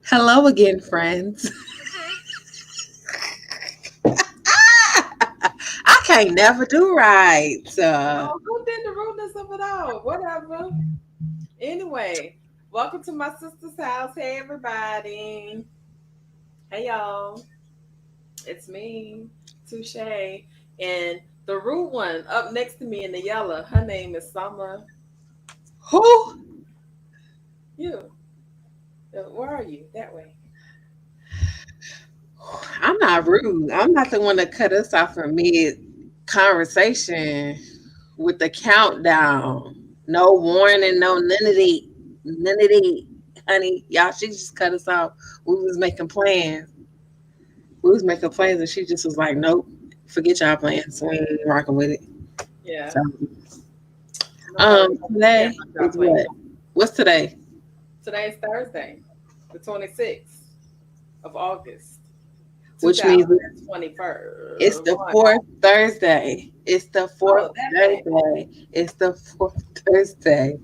Hello again, friends. I can't never do right. Oh, who did the rudeness of it all? Whatever. Anyway, welcome to my sister's house. Hey, everybody. Hey, y'all. It's me, Touche. And the rude one up next to me in the yellow, her name is Summer. Who? You. Where are you? That way. I'm not rude. I'm not the one that cut us off from mid conversation with the countdown. No warning, no none of that. None of that. Honey, y'all, she just cut us off. We was making plans. We was making plans and she just was like, nope, forget y'all plans. We ain't rocking with it. Yeah. So Nobody cares today about y'all is playing. what? What's today? Today is Thursday, the 26th of August, Which means 2021. it's the fourth Thursday. It's the fourth Oh, that thing. Thursday. It's the fourth Thursday.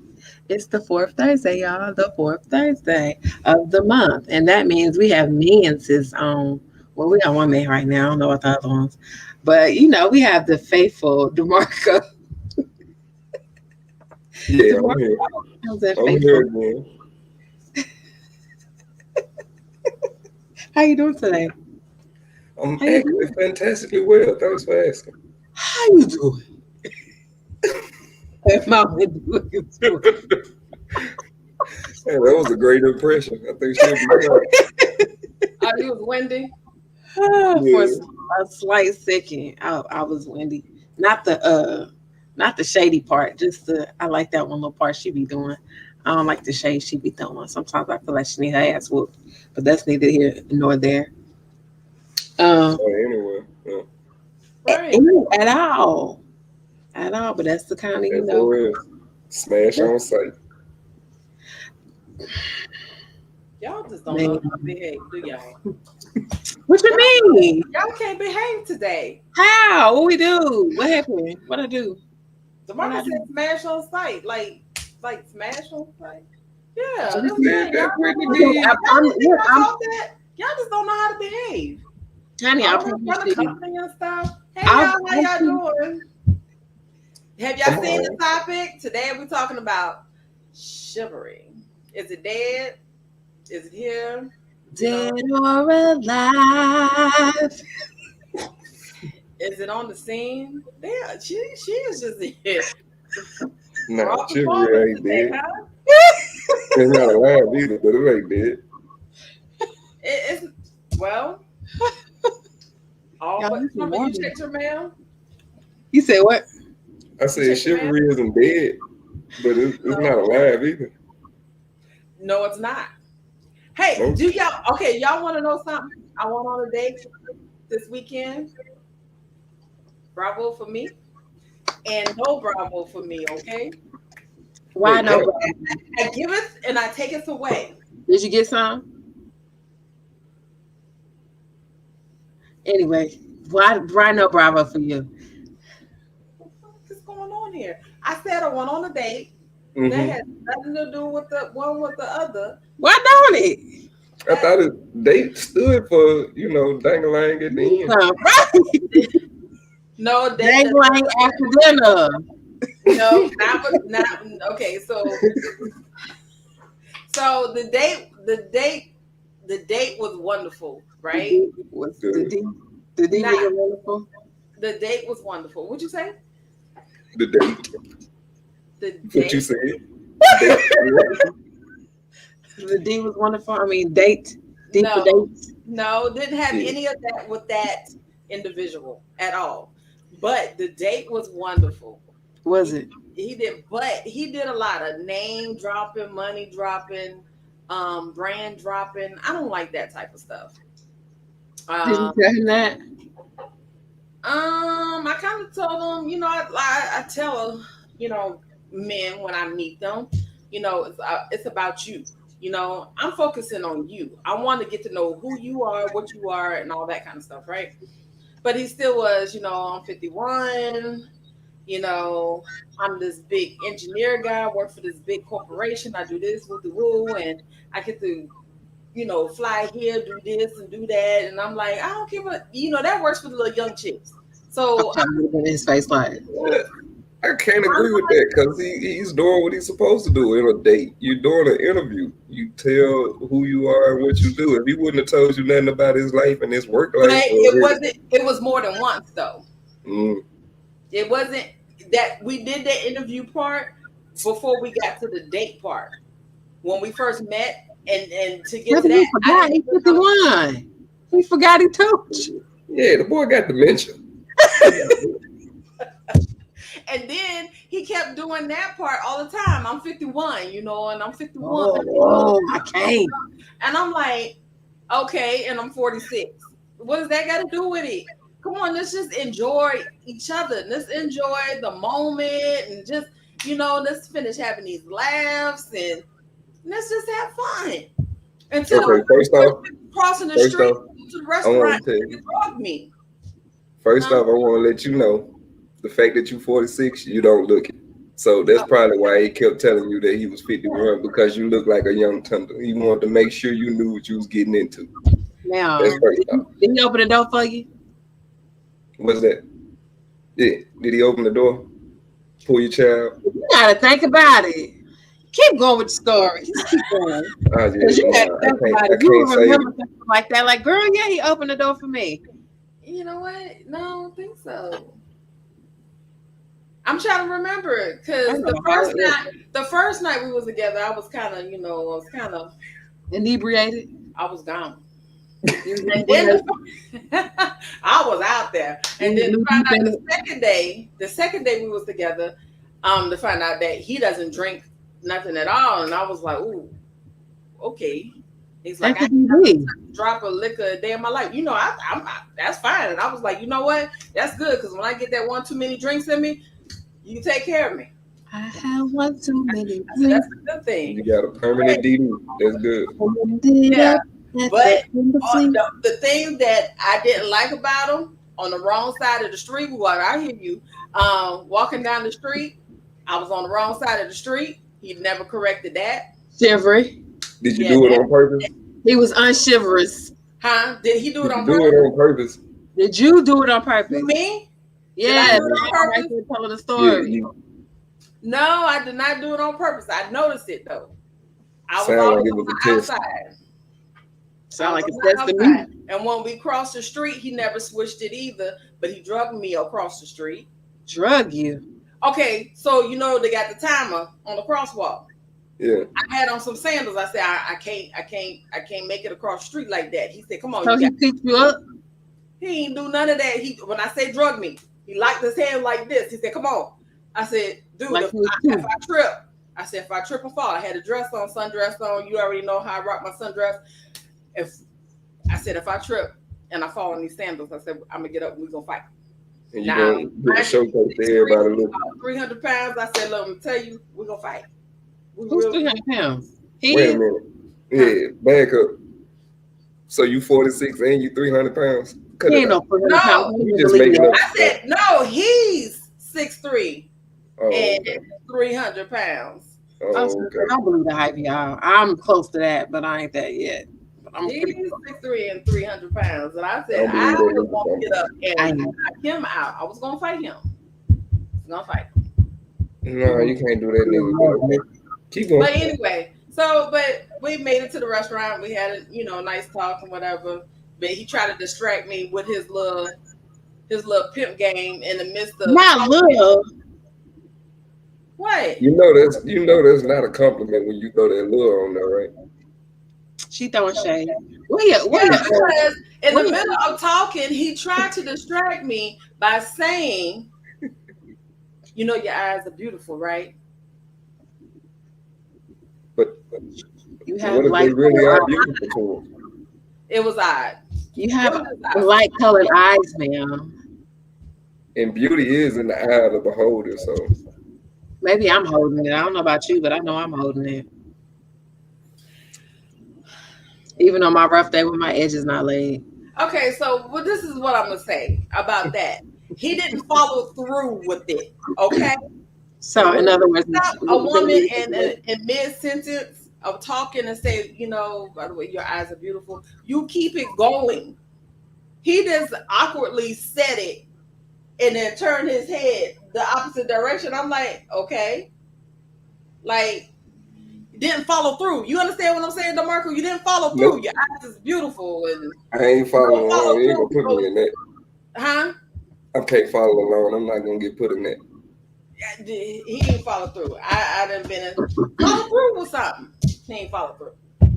It's the fourth Thursday, y'all. The fourth Thursday of the month. And that means we have menses on. Well, we got one man right now. I don't know what the other ones. But we have the faithful DeMarco. Yeah, I'm DeMarco, here. how's that I'm here faithful? again. How you doing today? I'm How you actually doing? fantastically well. Thanks for asking. How you doing? Mama doing. Hey, that was a great impression. I think she'll be proud. Oh, you was Wendy? For Yeah. a slight second, I was Wendy. Not the shady part. Just I like that one little part she be doing. I don't like the shade she be doing. Sometimes I feel like she need her ass whooped, but that's neither here nor there. Um, So anyway, yeah, Right. at all, at all. But that's the kind of SOS. Smash on sight. Y'all just don't know man. how to behave, do y'all? What you Y'all, mean? y'all can't behave today. How? What we do? What happened? What I do? What I DeMarcus said do? smash on sight. Like smash on sight. Yeah, She that's said right. Y'all that don't pretty know how, deep. y'all didn't think I I'm told that. Y'all just don't know how to behave. honey. I All in promise front of you. company and stuff. Hey I, y'all, how y'all I doing? Have y'all Come seen the on. topic? Today we're talking about chivalry. Is it dead? Is it here? You know, dead or alive. is it on the scene? Yeah, she is just here. Nah, Raw performance chivalry ain't today, dead. huh? It's not alive either, but it ain't dead. It's well, all Y'all, but this is remember you morning. checked your mail? You said what? I You said checked your mail? chivalry isn't dead, but it's not No. alive either. No, it's not. Hey, Nope. do y'all okay, y'all wanna know something? I went on a date this weekend. Bravo for me. And no bravo for me, okay? Why Wait, no, what? bro? I giveth and I taketh away. Did you get some? Anyway, why no bravo for you? What the fuck is going on here? I said I went on a date that Mm-hmm. has nothing to do with the one with the other. Why don't it? I That thought they stood for, dang-a-lang at the end. Some, right? no date does Dangling after dinner. no, not with not okay. So the date was wonderful, The right? D was the The D. The D Not was a wonderful. the date was wonderful. What'd you say? the date. The What you date? said. Date. The D was wonderful. I mean, date. D for No, date. no, didn't have Yeah. any of that with that individual at all. But the date was wonderful. Was He it? he did, but he did a lot of name dropping, money dropping, brand dropping. I don't like that type of stuff. Did you Um, tell him that? I kind of told him, I tell, men when I meet them, it's about you. I'm focusing on you. I want to get to know who you are, what you are, and all that kind of stuff, right? But he still was, I'm 51. You know, I'm this big engineer guy, work for this big corporation. I do this, woo the woo, and I get to fly here, do this and do that. And I'm like, I don't care what, that works for the little young chicks. I So probably would have been in his face like, I can't agree with that because he's doing what he's supposed to do in a date. You're doing an interview. You tell who you are and what you do. If he wouldn't have told you nothing about his life and his work but life, it was more than once though. mm, It wasn't that we did the interview part before we got to the date part. When we first met and to get to maybe he that, I forgot. didn't He's even know. 51. He forgot he told you. yeah, the boy got dementia. And then he kept doing that part all the time. I'm 51, and I'm 51. I can't. And I'm like, okay, and I'm 46. What does that got to do with it? Come on, let's just enjoy each other. Let's enjoy the moment and just, let's finish having these laughs and let's just have fun. Until Okay, first off, crossing the first street off, to the I want restaurant to tell and you. drug me. First Huh? off, I want to let you know the fact that you're 46, you don't look it. So that's Oh, probably why he kept telling you that he was 51 because you look like a young tender. He wanted to make sure you knew what you was getting into. Now, That's first off. did he open the door for you? What's that? Yeah. Did he open the door? Pull your child? You gotta think about it. Keep going with the story. Just keep going. I Because just, you gotta nah, think about I it. You can't will say remember something like that. Like, girl, yeah, he opened the door for me. you know what? No, I don't think so. I'm trying to remember because I know how it is. the first night we was together, I was Inebriated. I was gone. You And was then I was out there. And then to you find out been- the second day we was together, to find out that he doesn't drink nothing at all. And I was like, ooh, okay. He's like, that's I what you need. drop a liquor a day in my life. That's fine. And I was like, you know what? That's good because when I get that one too many drinks in me, you take care of me. I have one too many. I said, that's a good thing. you got a permanent DD. That's good. Yeah. But the the thing that I didn't like about him on the wrong side of the street, what I hear you, walking down the street, I was on the wrong side of the street. He never corrected that. Chivalry. Did you Yeah, do it on purpose? He was unchivalrous. Huh? Did he do it Did on you do purpose? it on purpose? Did you do it on purpose? You me? Yeah, do it on purpose? right there telling the Yeah, story. you No, I did not do it on purpose. I noticed it though. I was sound always like it on was the a test. outside. Sound like I it's was that's on to the me. outside. And when we crossed the street, he never switched it either, but he drugged me across the street. Drug you. Okay, so they got the timer on the crosswalk. Yeah. I had on some sandals. I said, I can't make it across the street like that. He said, come on, So he picked you up. He ain't do none of that. When I say drug me, he locked his hand like this. He said, come on. I said, dude, Like if I trip, if I trip and fall, I had a dress on, sundress on. You already know how I rock my sundress. If I trip and I fall in these sandals, I said, I'm gonna get up and we're gonna fight. And you gonna do a showcase to everybody. Look. 300 pounds. I said, look, I'm gonna tell you, we're gonna fight. Who's 300 pounds? He Wait a is. minute. Yeah, back up. So you 46 and you 300 pounds? Cut He it ain't no out. 300 No, pounds. you just making up. I said, no, he's 6'3" Oh, and okay. 300 pounds. Oh, okay. I don't believe the hype, y'all. I'm close to that, but I ain't that yet. But I'm He's pretty 6'3" and 300 pounds. And I said, I I don't believe was that going to get up I and know. knock him out. I was going to fight him. I was going to fight him. No, you can't do that, nigga. Okay. Keep going. But anyway, but we made it to the restaurant. We had a nice talk and whatever. But he tried to distract me with his little pimp game in the midst of Not love. what? You know that's not a compliment when you throw that lure on there, right? She throwing shade. Yeah, because in the middle of talking, he tried to distract me by saying, your eyes are beautiful, right? But You what have if light they really colored are eyes. beautiful to him? It was odd. You have light colored eyes, ma'am. And beauty is in the eye of the beholder, so Maybe I'm holding it. I don't know about you, but I know I'm holding it. Even on my rough day when my edge is not laid. Okay, so this is what I'm gonna say about that. He didn't follow through with it. Okay. So in other words, Stop a woman in mid sentence of talking and say, by the way, your eyes are beautiful. You keep it going. He just awkwardly said it and then turned his head the opposite direction. I'm like, okay, like didn't follow through. You understand what I'm saying, DeMarco? You didn't follow through. Nope. Your eyes is beautiful, and I ain't you following don't along. follow You ain't through. gonna put me in that. Huh? I can't follow along. I'm not gonna get put in that. He didn't follow through. I done been in follow through with something. He ain't follow through. He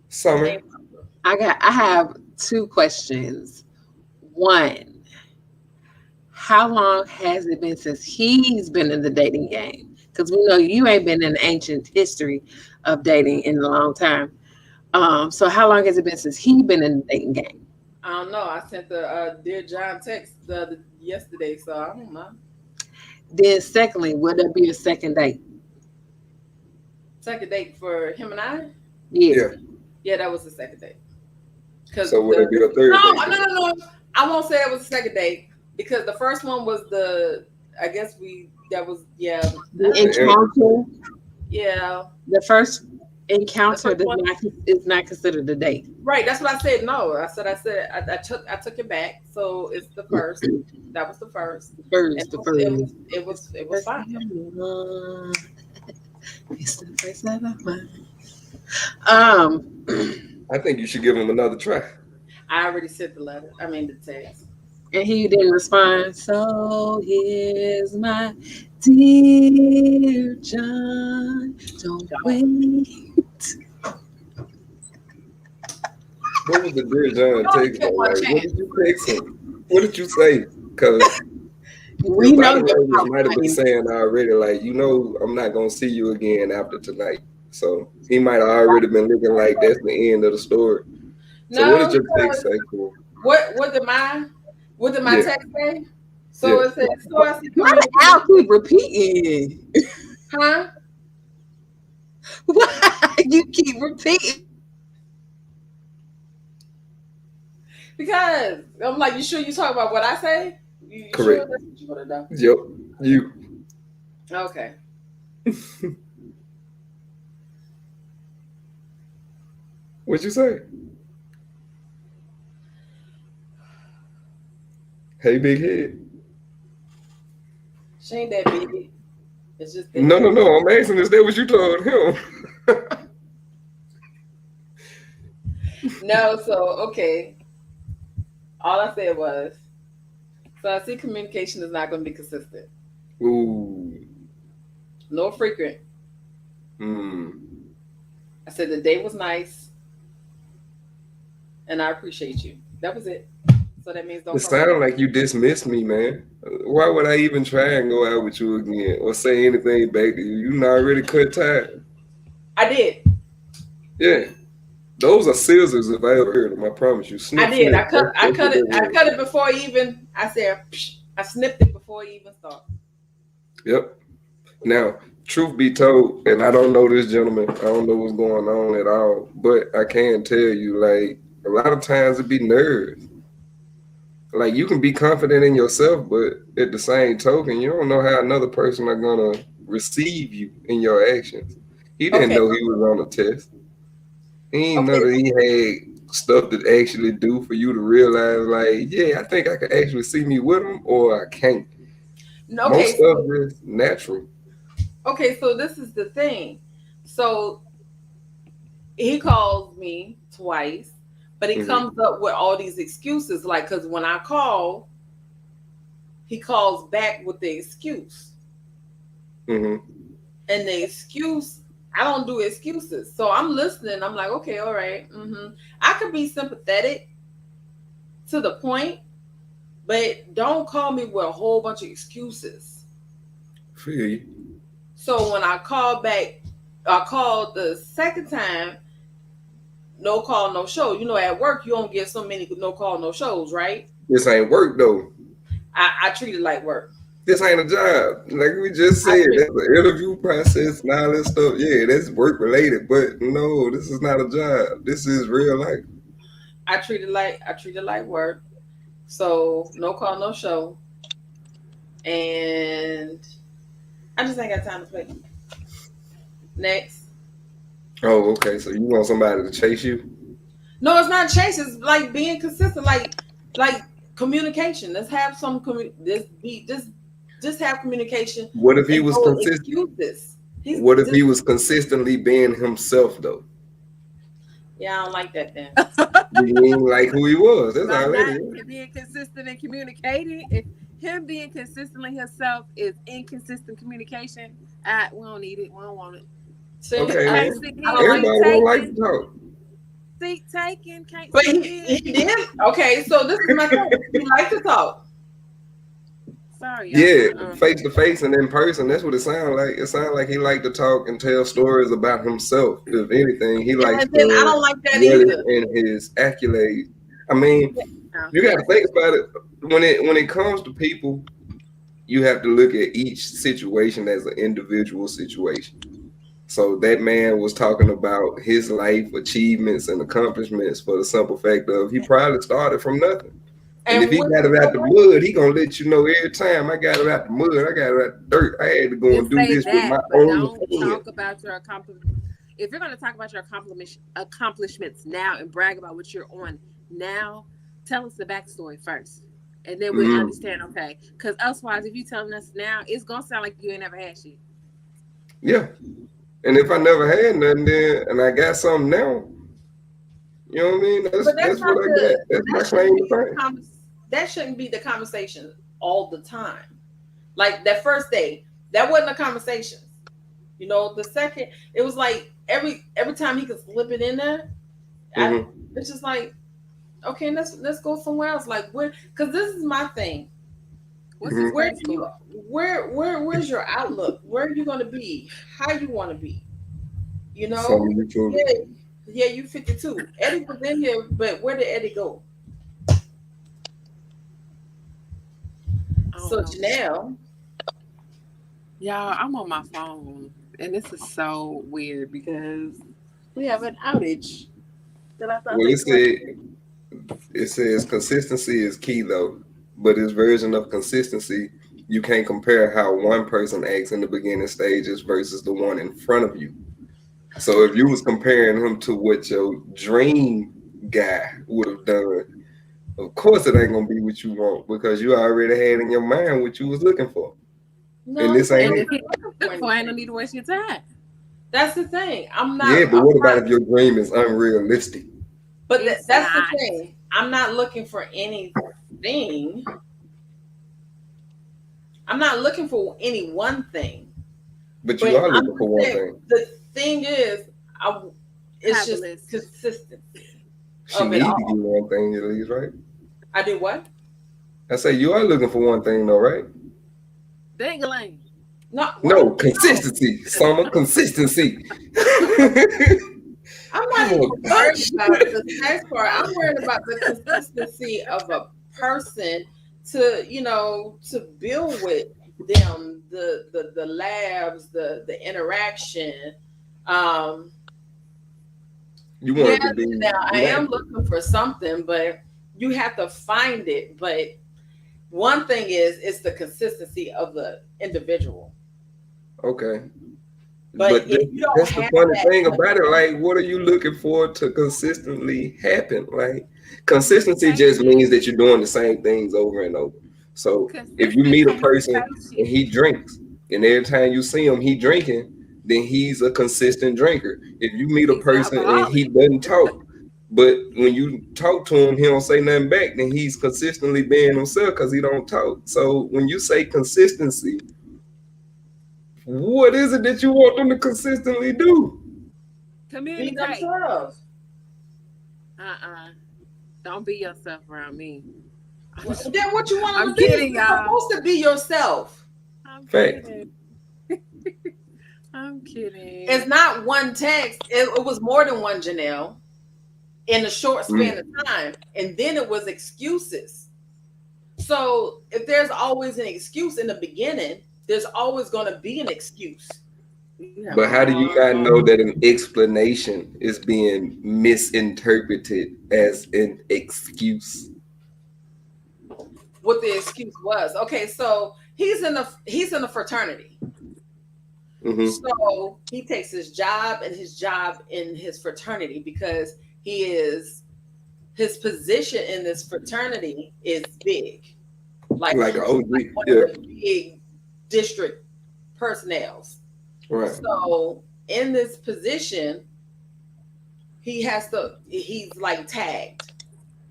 Summer. ain't follow through. I have two questions. One, how long has it been since he's been in the dating game? Because we know you ain't been in the ancient history of dating in a long time. So how long has it been since he been in the dating game? I don't know. I sent the dear John text yesterday, so I don't know. Then secondly, will there be a second date? Second date for him and I? Yeah. Yeah. Yeah, that was the second date. Because So would it be a third no, date? no, no, no. I won't say it was the second date because the first one was I guess that was, yeah. The encounter, Yeah. the first encounter The first one. is not considered a date. Right, that's what I said. No, I took it back. So it's the first. That was the first. First, the first. It was fine. It's the first of the month. Um, I think you should give him another try. I already sent the letter. I mean the text. and he didn't respond. So here's my dear John. Don't wait. What was the dear John text though? One Like, what chance. did you text him? What did you say? Because We your know body language that. might have been saying already, like, I'm not gonna see you again after tonight. So he might have already been looking like that's the end of the story. So what No, did your text say to him? what did my Yeah. text say? So Yeah. it said, so I see Why the hell keep repeating? huh? Why you keep repeating? Because I'm like, you sure you talk about what I say? You Correct. sure that's what you want to know? Yep. You. Okay. What'd you say? Hey, big head. She ain't that big. It's just that. No. I'm asking, is that what you told him? No, so okay. All I said was, so I see communication is not going to be consistent. Ooh. No frequent. I said the day was nice, and I appreciate you. That was it. So that means don't. It sounded like you dismissed me, man. Why would I even try and go out with you again or say anything back to you? You not already cut time. I did. Yeah. Those are scissors if I ever heard them. I promise you. I did. Snip. I cut it before even. I said, psh, I snipped it before he even started. Yep. Now, truth be told, and I don't know this gentleman, I don't know what's going on at all, but I can tell you, like, a lot of times it be nerves. Like, you can be confident in yourself, but at the same token, you don't know how another person are gonna receive you in your actions. He didn't Okay. know he was on a test. He didn't know Okay. that he had stuff to actually do for you to realize, like, yeah, I think I can actually see me with him, or I can't. Okay. Most stuff is natural. Okay. So this is the thing. So he calls me twice, but he comes up with all these excuses. Like, because when I call, he calls back with the excuse. And the excuse, I don't do excuses. So I'm listening. I'm like, okay, all right. I could be sympathetic to the point, but don't call me with a whole bunch of excuses. Feel you. So when I called back, I called the second time, no call, no show. You know, at work, you don't get so many no call, no shows, right? This ain't work, though. I treat it like work. This ain't a job. Like we just said, that's an interview process and all that stuff. Yeah, that's work related, but no, this is not a job. This is real life. I treat it like work. So no call, no show. And I just ain't got time to play. Next. Oh, okay. So you want somebody to chase you? No, it's not chase. It's like being consistent, like communication. Let's have some just have communication What if he and was no consistent? excuses. He's What if just he was consistently being himself though? yeah, I don't like that then. You mean like who he was? That's By all that not is. being consistent in communicating, if him being consistently himself is inconsistent communication, we don't need it. We don't want it. See, Okay I, Can't then. sit I here don't and like be Everybody that. don't like to taking, talk. seat taking, can't But sit here. he did okay. So this is my thing. He likes to talk. Sorry, y'all. Yeah, face to face and in person. That's what it sounds like. It sounds like he liked to talk and tell stories about himself. If anything, he likes And then I to don't like that relish either. in his accolades. I mean, No, you got yes. to think about it. When it comes to people, you have to look at each situation as an individual situation. So that man was talking about his life achievements and accomplishments for the simple fact of he probably started from nothing. And if And he when got you it know out the what? mud, he gonna let you know every time I got it out the mud, I got it out the dirt. I had to go and Just do say this with that, my but own don't hands. talk about your accomplishments. If you're going to talk about your accomplishments now and brag about what you're on now, tell us the backstory first, and then we Mm, understand. Okay, because otherwise, if you telling us now, it's gonna sound like you ain't never had shit. yeah. And if I never had nothing then and I got something now, you know what I mean? That's But that's that's what not I got. the That's my that shouldn't claim to be fame. that shouldn't be the conversation all the time. Like that first day, that wasn't a conversation. You know, the second it was like every time he could slip it in there, I Hmm. it's just like okay, let's go somewhere else. Like where? Because this is my thing. What's his Hmm. Where do you backstory? where's your outlook? Where are you going to be? How you want to be? You Some know? mutual. Yeah, yeah. You 52. Eddie was in here, but where did Eddie go? I don't So know. Janelle, Y'all, I'm on my phone, and this is so weird because we have an outage that I thought Well, they corrected. it says consistency is key though, but his version of consistency, you can't compare how one person acts in the beginning stages versus the one in front of you. So if you was comparing him to what your dream guy would have done, of course it ain't gonna be what you want because you already had in your mind what you was looking for. And no, this because ain't And I'm it. if not he looking for look for, I ain't no anything. need to waste your time. That's the thing. I'm Yeah, not. but I'm what about not. if your dream is unrealistic? But It's that's the not. thing. I'm not looking for anything. I'm not looking for any one thing. But you But are I'm looking for just one saying thing. the thing is, I, it's Have a just list. consistency She of it need to give all. one thing at least, right? I do what? I say you are looking for one thing though, right? Dang-a-lang. Not what? No, No, consistency. Summer consistency. I'm I'm not even a worried bitch. about the sex part. I'm worried about the consistency of a person to, to build with them, the labs, the interaction. Um, You yeah, want it to be now I am natural. looking for something, but you have to find it. But one thing is, it's the consistency of the individual. Okay. But But if you don't that's the have funny that thing about it. connection, Like, what are you looking for to consistently happen? Like, consistency just Communication. means that you're doing the same things over and over. So if you Consistent meet a person and communication. he drinks, and every time you see him, he drinking, then he's a consistent drinker. If you meet a He's an person and he alcoholic. doesn't talk, but when you talk to him, he don't say nothing back, then he's consistently being himself because he don't talk. So when you say consistency, what is it that you want them to consistently do? be Communicate. themselves. Uh-uh. Don't be yourself around me. Then what you want them I'm to be? kidding, You're y'all. supposed to be yourself. I'm Fact. kidding. I'm It's kidding. not one text. It was more than one, Janelle, in a short span of Mm. time. And then it was excuses. So if there's always an excuse in the beginning, there's always going to be an excuse. You have But a how do you hard not on. know that an explanation is being misinterpreted as an excuse? What the excuse was. Okay, so he's in a fraternity. Mm-hmm. So he takes his job and his job in his fraternity because his position in this fraternity is big. Like Like an he's like OG. one of Yeah. the big district personnels. Right. So in this position, he's like tagged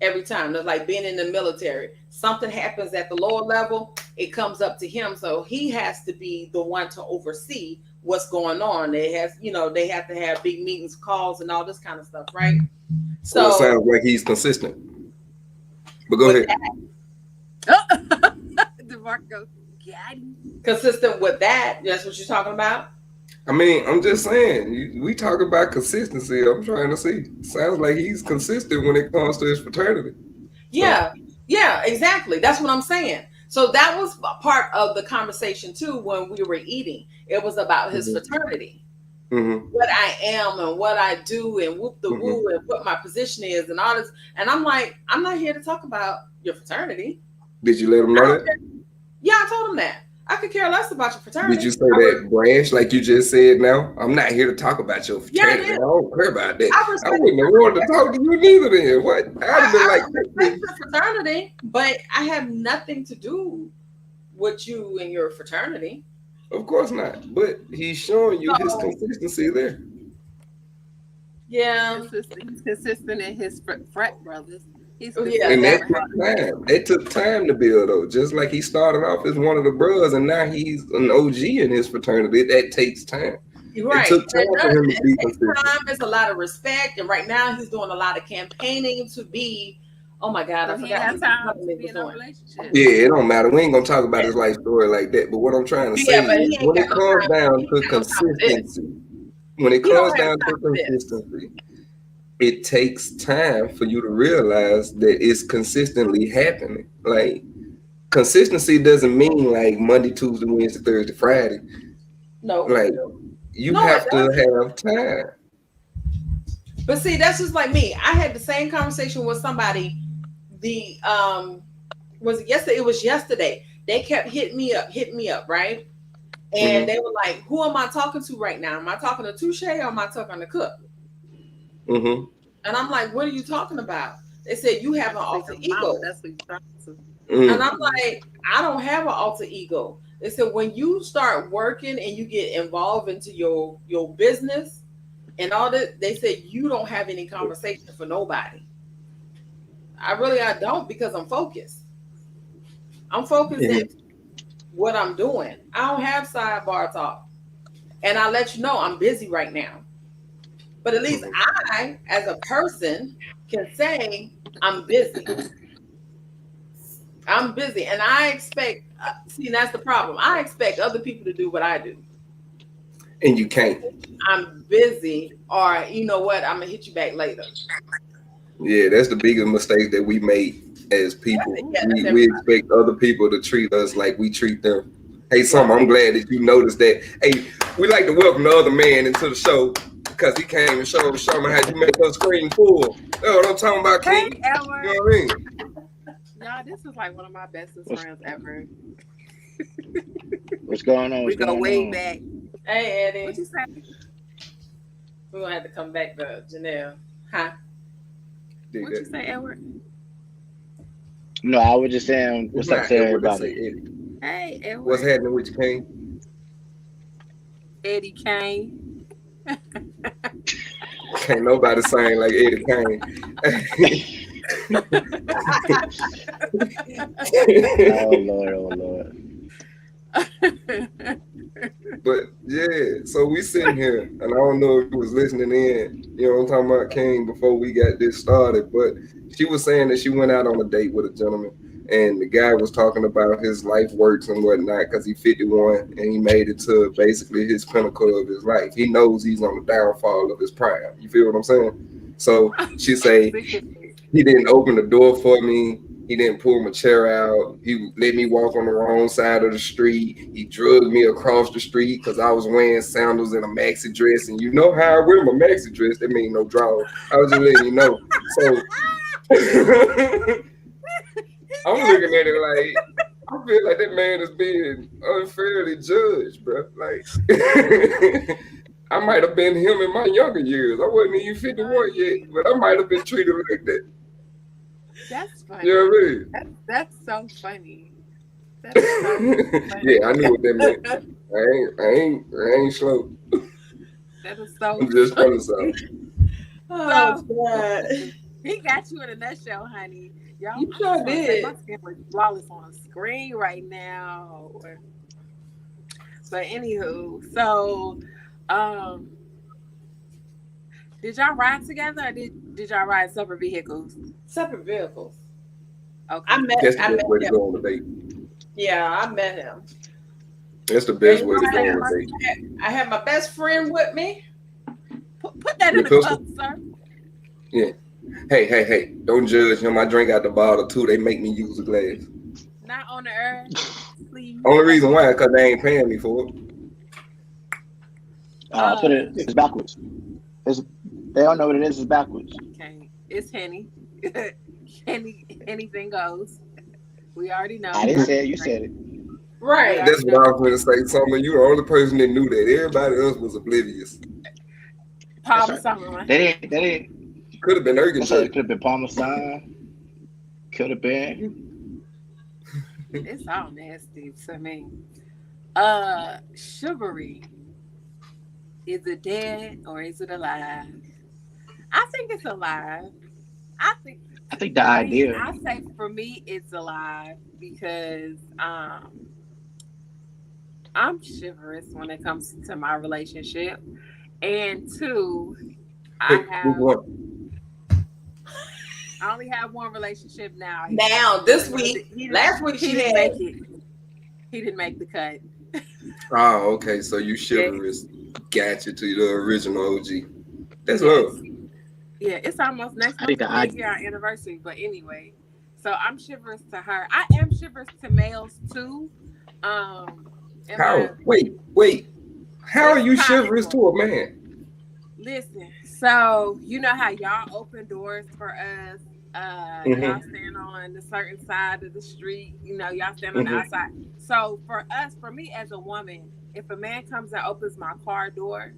every time. That's like being in the military. Something happens at the lower level, it comes up to him. So he has to be the one to oversee what's going on. They have to have big meetings, calls, and all this kind of stuff, right? Well, it So sounds like he's consistent. But go with ahead. that, DeMarco got him. consistent with that, that's what you're talking about. I mean, I'm just saying, we talk about consistency. I'm trying to see. Sounds like he's consistent when it comes to his fraternity. So, Yeah, yeah, exactly. That's what I'm saying. So that was a part of the conversation too when we were eating. It was about his mm-hmm, fraternity, mm-hmm, what I am and what I do, and whoop the mm-hmm. woo, and what my position is, and all this. And I'm like, I'm not here to talk about your fraternity. Did you let him I know don't that? care. Yeah, I told him that. I could care less about your Did you fraternity. say that branch like you just said now? I'm not here to talk about your Yeah, I fraternity. I did. don't care about that. I I respect. wouldn't have wanted to talk to you neither then. What? I'd have been I like, respect your fraternity, but I have nothing to do with you and your fraternity. of course not. But he's showing you his So consistency there. yeah, Consistent. He's consistent in his frat brothers. He's yeah, And consistent that that with took how time. It took time to build though. Just like he started off as one of the brothers and now he's an OG in his fraternity. That takes time. you're It right. took And time for him to it be takes consistent. time. It's a lot of respect, and right now he's doing a lot of campaigning to be. Oh my God, I so he ain't forgot have what this time other to nigga be was in a doing. relationship. Yeah, it don't matter. We ain't gonna talk about his life story like that. But what I'm trying to say Yeah, but is he ain't when got it no comes time. down He ain't to got no time for this. consistency, when it He don't comes have down time to for this. consistency, it takes time for you to realize that it's consistently happening. Like consistency doesn't mean like Monday, Tuesday, Wednesday, Thursday, Friday. No, Like you no, it have to doesn't. have time. But see, that's just like me. I had the same conversation with somebody. The was it yesterday? It was yesterday. They kept hitting me up, right? And Mm-hmm. they were like, "Who am I talking to right now? Am I talking to Touche or am I talking to Cook?" Mm-hmm. And I'm like, "What are you talking about?" They said, "You have an So alter your mama, ego," that's what you're talking to. and Mm. I'm like, "I don't have an alter ego." They said, "When you start working and you get involved into your business and all that," they said, "You don't have any conversation for nobody." I don't because I'm focused. I'm focused in Mm-hmm. what I'm doing. I don't have sidebar talk. And I let you know I'm busy right now. But at least Mm-hmm. I, as a person, can say I'm busy. I'm busy. And I expect, see, that's the problem. I expect other people to do what I do. And you can't. I'm busy, or you know what? I'm going to hit you back later. Yeah, that's the biggest mistake that we make as people. Yeah, that's We everybody. expect other people to treat us like we treat them. Hey, Right. Summer, I'm glad that you noticed that. Hey, we like to welcome the other man into the show because he came and showed Summer how you make her screen full. That's what I'm talking about, Hey, King. You Edward. know what I mean? Y'all, this is like one of my bestest What's friends ever. what's going on? We What's go going way on? back. Hey, What Eddie. you say? We're going to have to come back to Janelle. Huh? Dig What you that. say, Edward? No, I was just saying It's what's up not to Edward. Let's say everybody. Eddie. Hey, What's Edward. happening with you, King? Eddie Kane. Can't nobody sing like Eddie Kane. Oh Lord, oh Lord. But yeah, so we sitting here, and I don't know if you was listening in, you know what I'm talking about, King, before we got this started, but she was saying that she went out on a date with a gentleman, and the guy was talking about his life works and whatnot, because he's 51, and he made it to basically his pinnacle of his life. He knows he's on the downfall of his prime. You feel what I'm saying? So she say, he didn't open the door for me. He didn't pull my chair out. He let me walk on the wrong side of the street. He drugged me across the street because I was wearing sandals and a maxi dress. And you know how I wear my maxi dress. That means no drawers. I was just letting you know. So I'm looking at it like, I feel like that man is being unfairly judged, bro. Like, I might have been him in my younger years. I wasn't even 51 yet, but I might have been treated like that. That's funny. You know what I mean? That's so funny. That's so funny. Yeah, I knew what that meant. I ain't slow. That is so I'm just from the south. Oh, So- God. He got you in a nutshell, honey. Y'all, You I sure just wanna say did. my skin was flawless on screen right now. But anywho, so did y'all ride together or did y'all ride separate vehicles? Separate vehicles. Okay. I met That's the best way to him. go on a date. Yeah, I met him. That's the best And way to I go had on my, a date. I had my best friend with me. Put that in Your the pistol? cup, sir. Yeah. Hey, don't judge him. I drink out the bottle too. They make me use a glass. Not on the earth, please. Only reason why is because they ain't paying me for it. Put it's backwards. They don't know what it is. It's backwards. Okay, it's Henny. Anything goes. We already know. I didn't say it. You said it. Right. That's what I was going to say. Summer, you the only person that knew that. Everybody else was oblivious. Parmesan. They didn't. Could have been That's right. It Ergentree. could have been Parmesan. Could have been. It's all nasty to me. Chivalry. Is it dead or is it alive? I think it's alive. I think The idea. I say for me it's alive because I'm chivalrous when it comes to my relationship. And two, I only have one relationship now. Now, this week, last week he she didn't had. make it. He didn't make the cut. Oh, okay. So you chivalrous. Got you to the original OG. That's Yes. love. Yeah, it's almost next I month. think Will be our anniversary. But anyway, so I'm chivalrous to her. I am chivalrous to males too. How? Wait. How are you chivalrous to a man? Listen, so you know how y'all open doors for us. Y'all stand on the certain side of the street. You know, y'all stand on the outside. So for us, for me as a woman, if a man comes and opens my car door,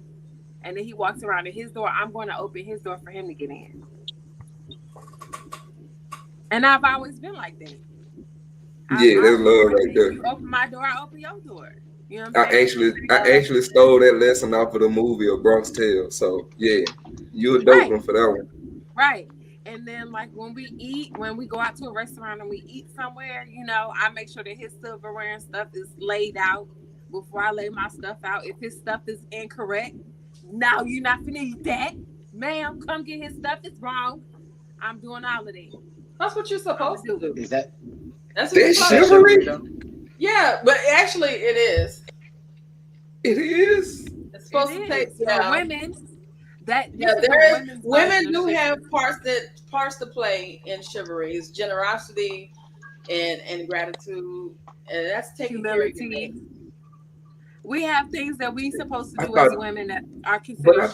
and then he walks around to his door, I'm going to open his door for him to get in. And I've always been like that. Yeah, that's love right there. You open my door, I open your door. You know what I'm saying? I actually stole that lesson off of the movie A Bronx Tale. So yeah, you a dope one for that one. Right. And then like when we go out to a restaurant and we eat somewhere, you know, I make sure that his silverware and stuff is laid out before I lay my stuff out. If his stuff is incorrect, no, you're not finna eat that. Ma'am, come get his stuff. It's wrong. I'm doing all of that. That's what you're supposed to do. Is that? That's what you're That's supposed to chivalry? do. Yeah, but actually it is. It is. It's supposed to take women. Women do have parts to play in chivalry. It's generosity and gratitude, and that's taking care of you. We have things that we supposed to do as women that are considered. But I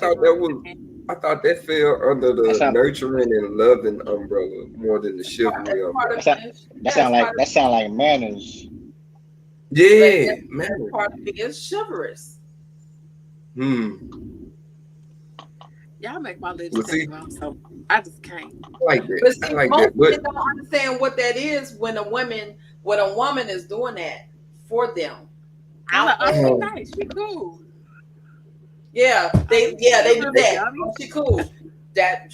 thought that fell under the nurturing and loving umbrella more than the chivalry umbrella. That sound like manners. Yeah, manners. Part of it is chivalrous. Y'all make my lips wrong, so I just can't. I like that. But see, I like most that. But people don't understand what that is when a woman is doing that for them. She's nice. She cool. Yeah, they do that. Oh, she cool. I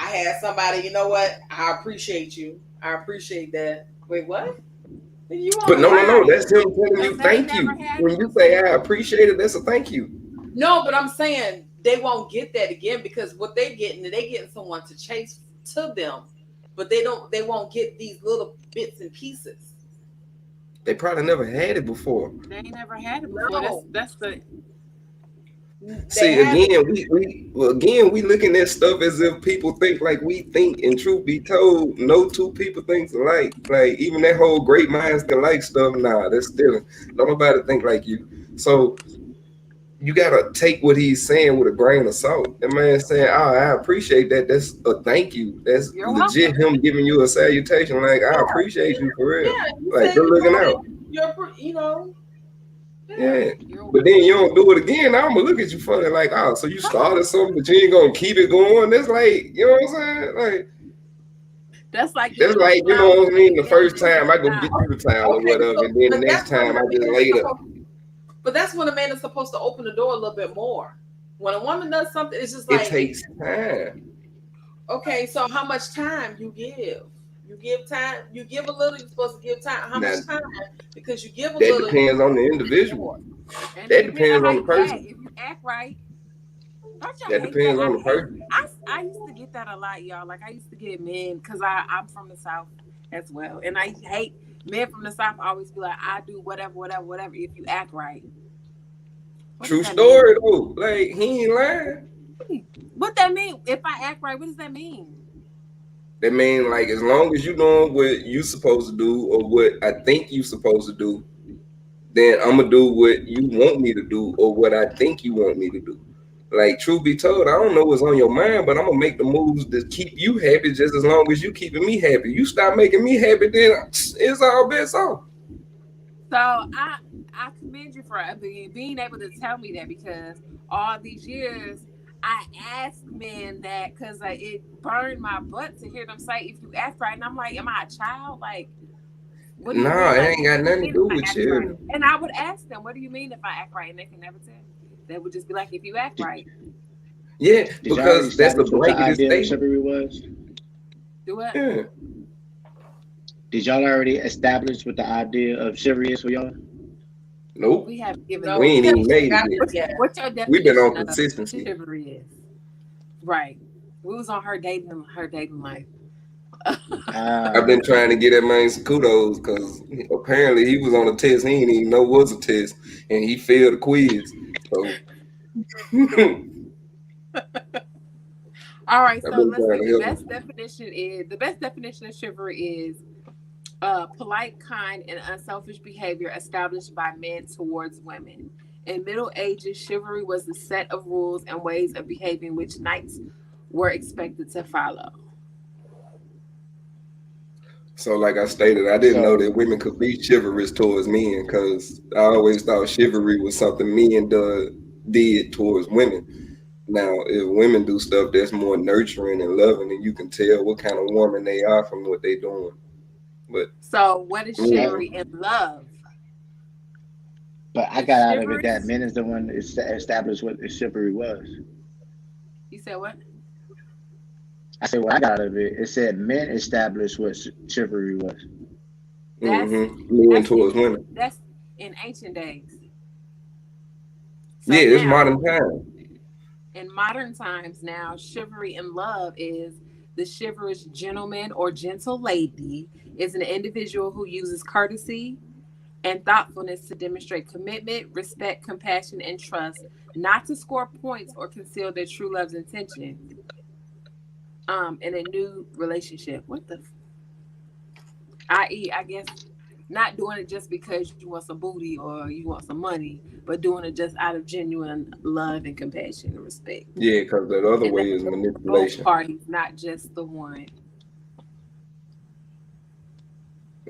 had somebody. You know what? I appreciate you. I appreciate that. Wait, what? But no. That's him telling you thank you. When you say I appreciate it, that's a thank you. No, but I'm saying they won't get that again because what they getting someone to chase to them, but they won't get these little bits and pieces. They probably never had it before. They ain't never had it before. No. That's the. See, again, we looking at stuff as if people think like we think, and truth be told, no two people think alike. Like even that whole great minds can like stuff, nah, that's stealing. Don't nobody think like you. So you gotta take what he's saying with a grain of salt. That man saying, "Oh, I appreciate that. That's a thank you. That's You're legit. welcome. Him giving you a salutation. Like I Yeah, appreciate you for real. Yeah, you Like say good you're looking doing it. out. You know, yeah. Yeah. you're But then you don't do it again. I'm gonna look at you funny. Like, oh, so you started something, but you ain't gonna keep it going. That's like, you know what I'm saying? Like That's like that's giving a like, you know flower what I mean. The again and first then time I go stop. get you the towel or Okay, whatever, so and then the but next that's when time I the just man is laid up. supposed. But that's when a man is supposed to open the door a little bit more. When a woman does something, it's just It like, takes time. okay, so how much time you give? You give time. You give a little. You're supposed to give time. How Now much time? Because you give a that little, you depends on the get individual. more. And it That depends on depends how on the you act. person. If you act right, don't y'all That hate that? depends on the person. I used to get that a lot, y'all. Like I used to get men because I'm from the South as well, and I hate men from the South always be like, I do whatever, whatever, whatever. If you act right, what does True that mean? story though. Like he ain't lying. What that mean? If I act right, what does that mean? That mean like as long as you doing what you supposed to do or what I think you supposed to do, then I'm gonna do what you want me to do or what I think you want me to do. Like truth be told, I don't know what's on your mind, but I'm gonna make the moves that keep you happy just as long as you keeping me happy. You stop making me happy, then it's all bets off. So I commend you for being able to tell me that because all these years I asked men that because it burned my butt to hear them say if you act right, and I'm like, am I a child? Like, what do you Nah, mean? it Like, ain't what do got you nothing to mean if do I with act right? children. And I would ask them, what do you mean if I act right? And they can never tell me. They would just be like, if you act Did, right, Yeah, did y'all already because that's a establish what the blanketed idea of statement. chivalry was? do it. Yeah. Did y'all already establish what the idea of chivalry is for y'all? Nope. We haven't given No, We it. we ain't even haven't made it got yet. it yet. What's your We've been on definition of consistency. chivalry is? Right. We was on her dating life. I've been trying to get that man some kudos because apparently he was on a test he didn't even know was a test and he failed the quiz. So All right, I've so been let's trying see. to help him. The best definition of chivalry is polite, kind, and unselfish behavior established by men towards women. In Middle Ages, chivalry was the set of rules and ways of behaving which knights were expected to follow. So like I stated, I didn't know that So, women could be chivalrous towards men because I always thought chivalry was something men did towards women. Now, if women do stuff that's more nurturing and loving, and you can tell what kind of woman they are from what they doing. But So, what is mm, chivalry in love? but I Is got out of it chivalry? that men is the one that established what chivalry was. You said what? I said what I got out of it. It said men established what chivalry was. That's men that's towards women. that's in ancient days. Yeah, So it's now modern time. in modern times now, chivalry in love is the chivalrous gentleman or gentle lady is an individual who uses courtesy and thoughtfulness to demonstrate commitment, respect, compassion, and trust, not to score points or conceal their true love's intention. In a new relationship. I.e., I guess not doing it just because you want some booty or you want some money, but doing it just out of genuine love and compassion and respect. Yeah, because that other And way that's is for both manipulation. parties, not just the one.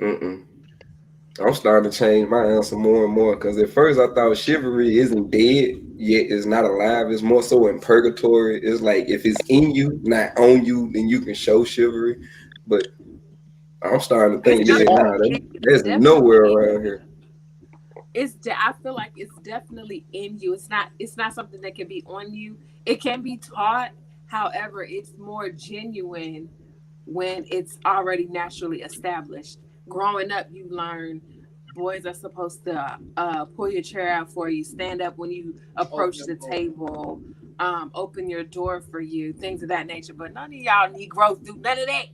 Mm-mm. I'm starting to change my answer more and more because at first I thought chivalry isn't dead, yet it's not alive. It's more so in purgatory. It's like if it's in you, not on you, then you can show chivalry. But I'm starting to It's think, It's yeah, definitely nah, off. in you. It's there's definitely nowhere in around you. here. I feel like it's definitely in you. It's not something that can be on you. It can be taught. However, it's more genuine when it's already naturally established. Growing up, you learn boys are supposed to pull your chair out for you, stand up when you Open approach the the door. table, open your door for you, things of that nature. But none of y'all Negroes do none of that.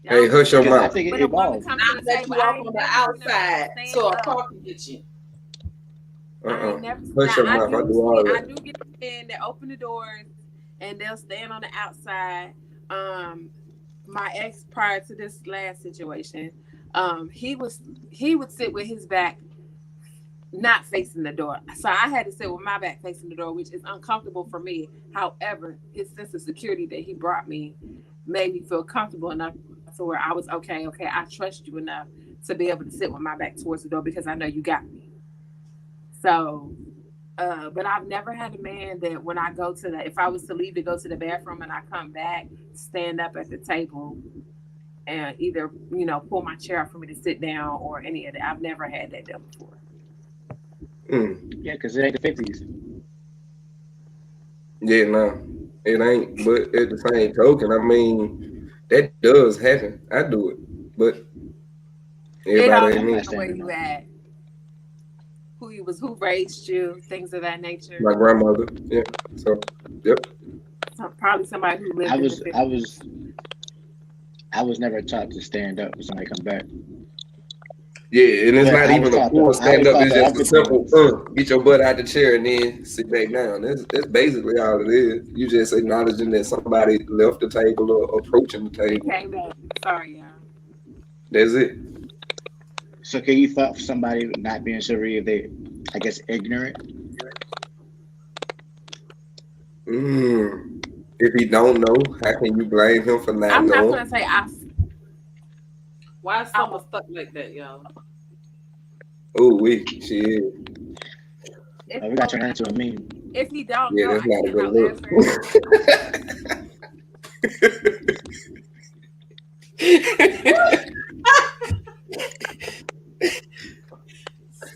Hey, Y'all just hush your Because stand I up mouth. think it when a woman evolved. comes to Not the let table. you I off ain't on the never seen a man outside stand so a up. car can get you. I Uh-uh. ain't never. Hush Now your mouth. I do all I that. do get men that open the doors and they'll stand on the outside. Um, my ex prior to this last situation, he would sit with his back not facing the door. So I had to sit with my back facing the door, which is uncomfortable for me. However, his sense of security that he brought me made me feel comfortable enough to where I was okay, I trust you enough to be able to sit with my back towards the door because I know you got me. So but I've never had a man that when I go to the if I was to leave to go to the bathroom and I come back, stand up at the table and either, pull my chair up for me to sit down or any of that. I've never had that done before. Yeah, because it ain't the 50s. Yeah, no, it ain't. But at the same token, I mean, that does happen. I do it, but It everybody all ain't me. depends on where you at, who raised you, things of that nature. My grandmother, yeah. So, yep. Probably somebody who I lived in the was I 50s. was I was never taught to stand up when somebody come back. Yeah, and it's But not even a full I was stand up. taught It's the just a other simple things. get your butt out the chair and then sit back down. That's basically all it is. You just acknowledging that somebody left the table or approaching the And table. came back. Sorry, y'all. That's it. So can you fault somebody not being chivalry if they, I guess, ignorant? If he don't know, how can you blame him for not I'm not knowing? gonna say Why is I Summer stuck like that, y'all? Oh, she is. if, We got to turn that into a meme. if he don't Yeah, know, that's I not a good cannot look. answer.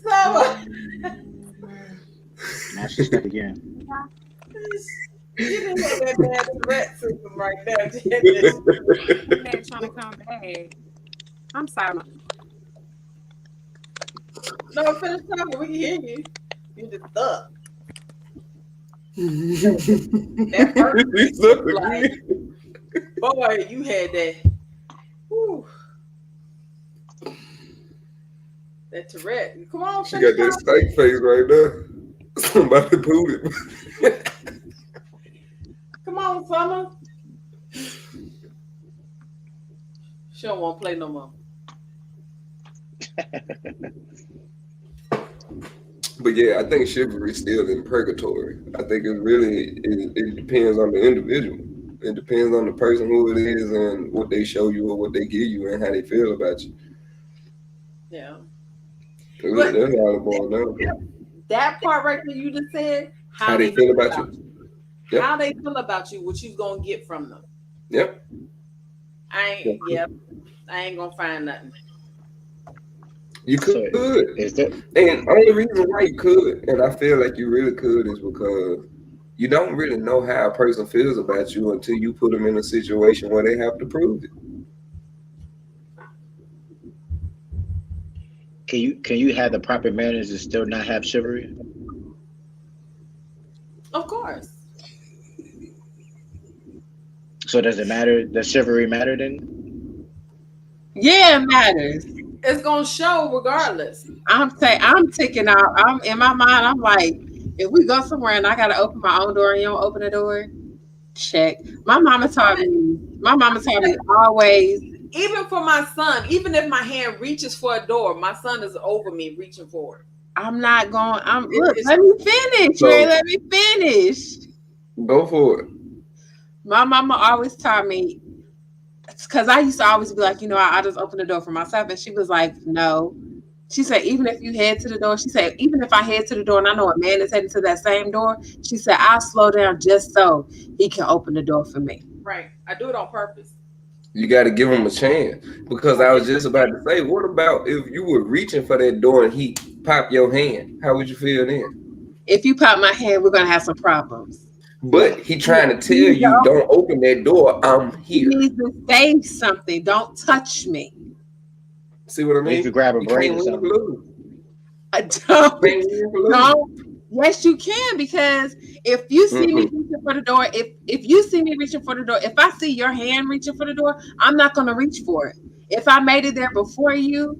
Summer, Now she's stuck again. you didn't have that bad Tourette system right there, Janice. I'm not trying to come back. I'm sorry. No, finish talking. We can hear you. You just stuck. That first He's up like, again. boy, you had that. Whew, that Tourette. Come on, She finish got that talking. steak face right there. Somebody put it. Come on, Summer. She don't want to play no more. But yeah, I think chivalry is still in purgatory. I think it depends on the individual. It depends on the person who it is and what they show you or what they give you and how they feel about you. Yeah. But That's all it boils down to. that part right there you just said, How they feel about you. Yep. how they feel about you, what you gonna get from them. Yep. Yep. I ain't gonna find nothing. You So could. is that And only reason why you could, and I feel like you really could, is because you don't really know how a person feels about you until you put them in a situation where they have to prove it. can you have the proper manners and still not have chivalry? Of course. So does it matter? Does chivalry matter then? Yeah, it matters. It's gonna show regardless. I'm ticking out. I'm in my mind. I'm like, if we go somewhere and I gotta open my own door and you don't open the door, check. My mama taught But me. My mama taught me always. even for my son, even if my hand reaches for a door, my son is over me reaching for it. I'm not going. Look. It's Let me finish. So Ray, let me finish. go for it. My mama always taught me because I used to always be like, I just open the door for myself, and she was like, no. She said, even if you head to the door, she said, even if I head to the door and I know a man is heading to that same door, she said, I'll slow down just so he can open the door for me. right. I do it on purpose. You got to give them a chance. Because I was just about to say, what about if you were reaching for that door and he popped your hand? How would you feel then? If you pop my hand, we're gonna have some problems. But he trying to tell He needs to you, don't open that door. I'm he here. needs to say something. Don't touch me. See what I Or you mean? could grab a You braid can't or win for something. losing. I You can't win for losing. don't. Yes, you can, because if you see me Mm-mm. reaching for the door, if you see me reaching for the door, if I see your hand reaching for the door, I'm not gonna reach for it. If I made it there before you,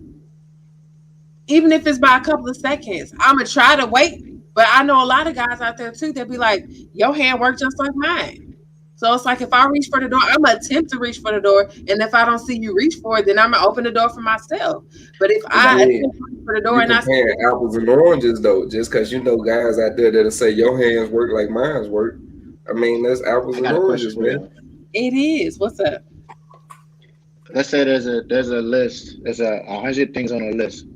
even if it's by a couple of seconds, I'm gonna try to wait. But I know a lot of guys out there too. They'll be like, "Your hand worked just like mine." So it's like if I reach for the door, I'm gonna attempt to reach for the door, and if I don't see you reach for it, then I'm gonna open the door for myself. But if I I mean, attempt to reach for the door you and I see comparing apples and oranges though, just because you know guys out there that'll say your hands work like mine's work. I mean, that's apples I and got a question oranges, for man. y'all. it is, what's up? Let's say there's a list. There's 100 things on a list.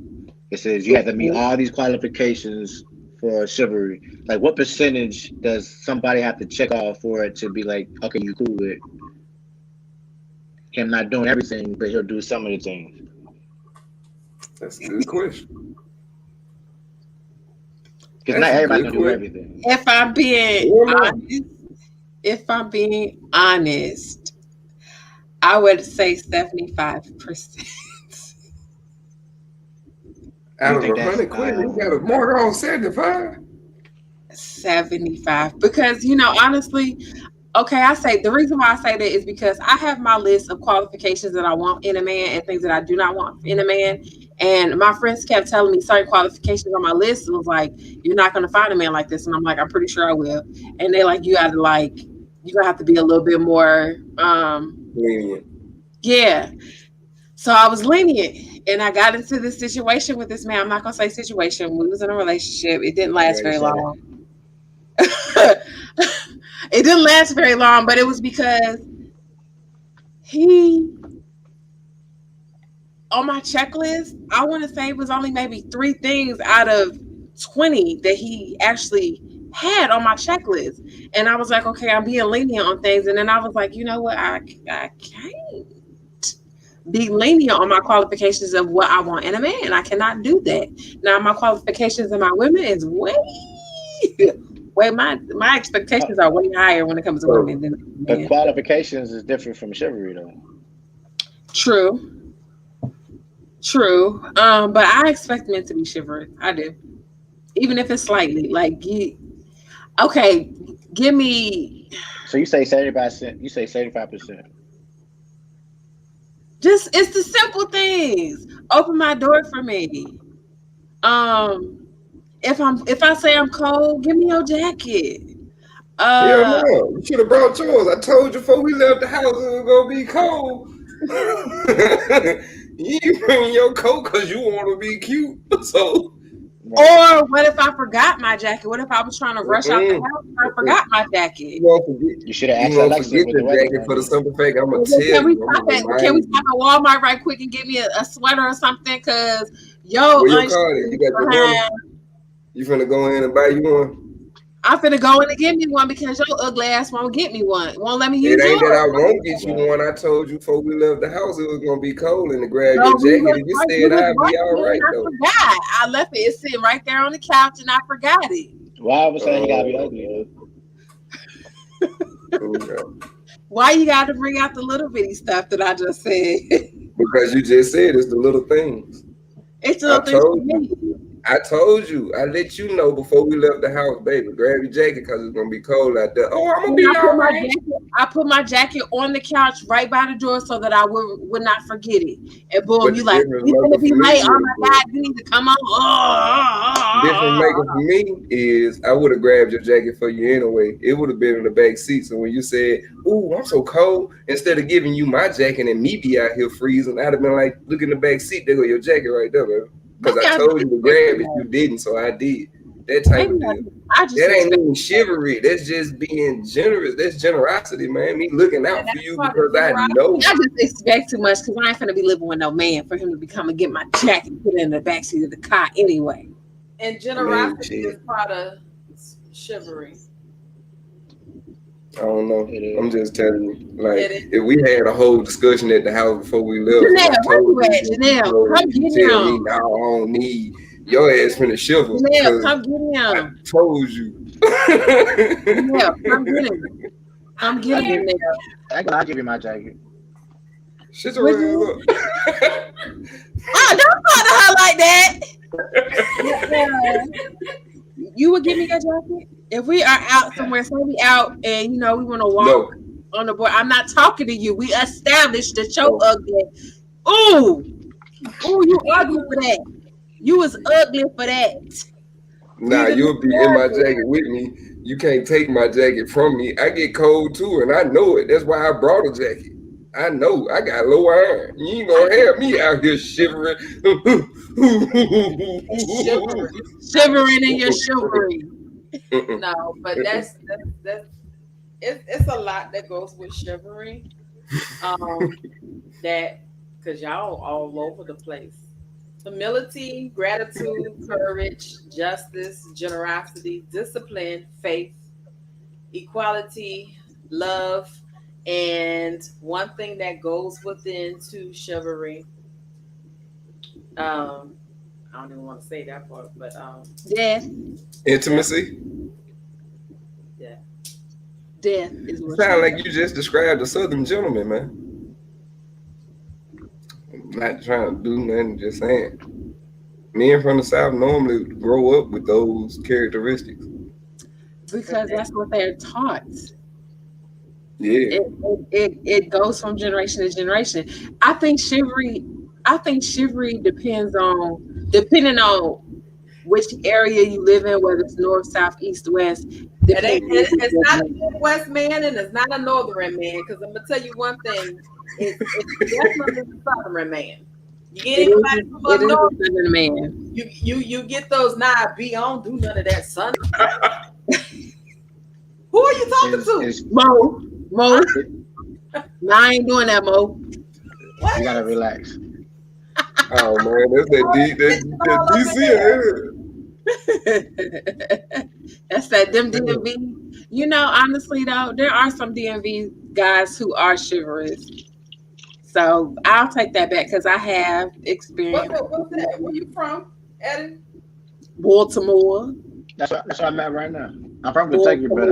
It says you have to meet all these qualifications for chivalry. Like, what percentage does somebody have to check off for it to be like, okay, you cool with him not doing everything, but he'll do some of the things? That's a good question. Because not That's a everybody's good gonna do question. everything. If I'm being Hold on. honest, if I'm being honest, I would say 75%. Out You of think a that's 100 questions, you got a mark on 75. 75 because honestly, okay, I say the reason why I say that is because I have my list of qualifications that I want in a man and things that I do not want in a man. And my friends kept telling me certain qualifications on my list. It was like, you're not going to find a man like this. And I'm like, I'm pretty sure I will. And they like, you're going to have to be a little bit more, Lenient. yeah. So I was lenient and I got into this situation with this man. I'm not going to say situation. We was in a relationship. It didn't you last already very said it. long. It didn't last very long, but it was because he on my checklist, I want to say it was only maybe 3 things out of 20 that he actually had on my checklist. And I was like, okay, I'm being lenient on things. And then I was like, you know what? I can't be lenient on my qualifications of what I want in a man. I cannot do that. Now, my qualifications in my women is way my expectations are way higher when it comes to So, women than But men. qualifications is different from chivalry, though. True. True. But I expect men to be chivalrous. I do. Even if it's slightly. Okay, give me So you say 75%. You say 75%. just it's the simple things. Open my door for me. Um, if I say I'm cold, give me your jacket. hell Uh, no. You should have brought yours. I told you before we left the house it was going to be cold. You ain't bring your coat because you want to be cute. So, Right. or what if I forgot my jacket? What if I was trying to rush out the house and I forgot my jacket? you won't forget. You should have You asked won't Alexa forget what your the weather jacket gonna for the be. simple fact I'm going to Well, tell you. I'm going to can we remind stop you. at Walmart right quick and get me a sweater or something? Cause yo, Where your card is? You got your money? behind. You finna go in and buy you one? I'm finna go in and get me one because your ugly ass won't get me one. Won't let me It use ain't that yours. I won't get you Right. one. I told you before we left the house it was gonna be cold and to grab So your jacket, and you we said was I'd be all working and right I though. forgot. I left it. It's sitting right there on the couch and I forgot it. Why I would say he gotta be ugly though? Okay. Why you got to bring out the little bitty stuff that I just said? Because you just said it's the little things. It's a I little thing for told me. you. I told you. I let you know before we left the house, baby. Grab your jacket because it's gonna be cold out there. Oh, I'm gonna And be all right. I put my jacket on the couch right by the door so that I would not forget it. And boom, But you the like, difference you maker gonna be for me late. Oh would have my been God, you need to come on. difference maker for me is I would have grabbed your jacket for you anyway. It would have been in the back seat. So when you said, "Ooh, I'm so cold," instead of giving you my jacket and me be out here freezing, I'd have been like, "Look in the back seat. There go your jacket right there, baby." Because Maybe I I told just you to expect grab too it, you much. didn't, so I did. That type Maybe of deal. I just That ain't expect even chivalry. That's just being generous. That's generosity, man. Me looking And out for that's you part of because I generosity. know. I just expect too much because I ain't finna be living with no man for him to come and get my jacket and put it in the backseat of the car anyway. And I mean, generosity is shit. part of chivalry. I don't know. It I'm is. just telling you. Like, It is. if we had a whole discussion at the house before we left, and Janelle, I where told you you, at? and you Janelle, know, come and you get tell me, him. "No, I don't need your ass finna shiver," Janelle, because come get I him. told you. Janelle, come get him. Come get I him, give. Janelle. I'll give you my jacket. Shut Would your you? ass up. Oh, don't talk to her like that. You would give me your jacket if we are out somewhere. Say we out and we want to walk No, on the board. I'm not talking to you. We established that you're no. ugly. Ooh, ooh, you ugly for that. You was ugly for that. We Nah, didn't you'll be in my establish. jacket with me. You can't take my jacket from me. I get cold too, and I know it. That's why I brought a jacket. I know I got low iron. You ain't gonna have me out here shivering. Shivering in your chivalry. No, but that's it's a lot that goes with chivalry. That because y'all all over the place. Humility, gratitude, courage, justice, generosity, discipline, faith, equality, love, and one thing that goes within to chivalry. I don't even want to say that part, but Death. Intimacy. yeah. Death is what Sound like you just described a Southern gentleman, man. I'm not trying to do nothing, just saying. Men from the South normally grow up with those characteristics. because that's what they're taught. Yeah. It goes from generation to generation. I think chivalry. I think chivalry depending on which area you live in, whether it's north, south, east, west. It's not a Midwest man and it's not a Northern man. Because I'm gonna tell you one thing, it's definitely a Southern man. You get anybody from up north, man. You get those. Nah, I don't do none of that, son. Who are you talking to? Mo. No, I ain't doing that, Mo. What? You gotta relax. Oh man, that's that DC. That's that them DMV. You know, honestly though, there are some DMV guys who are chivalrous. So I'll take that back because I have experience. What's that? Where you from, Eddie? Baltimore. That's where I'm at right now. I'm from Kentucky, but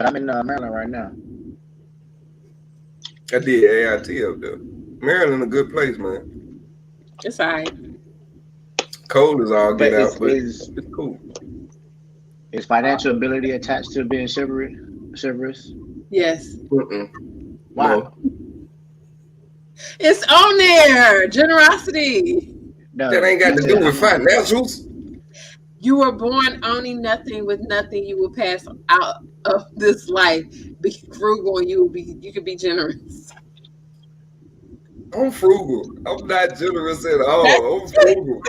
I'm in Maryland right now. I did AIT up there. Maryland a good place, man. It's all right. Cold as all get out, but it's cool. Is financial ability attached to being chivalrous? Yes. Wow. No. It's on there. Generosity. No, that ain't got to do with financials. You were born owning nothing. With nothing, you will pass out of this life. Be frugal, and you can be generous. I'm frugal. I'm not generous at all. I'm frugal.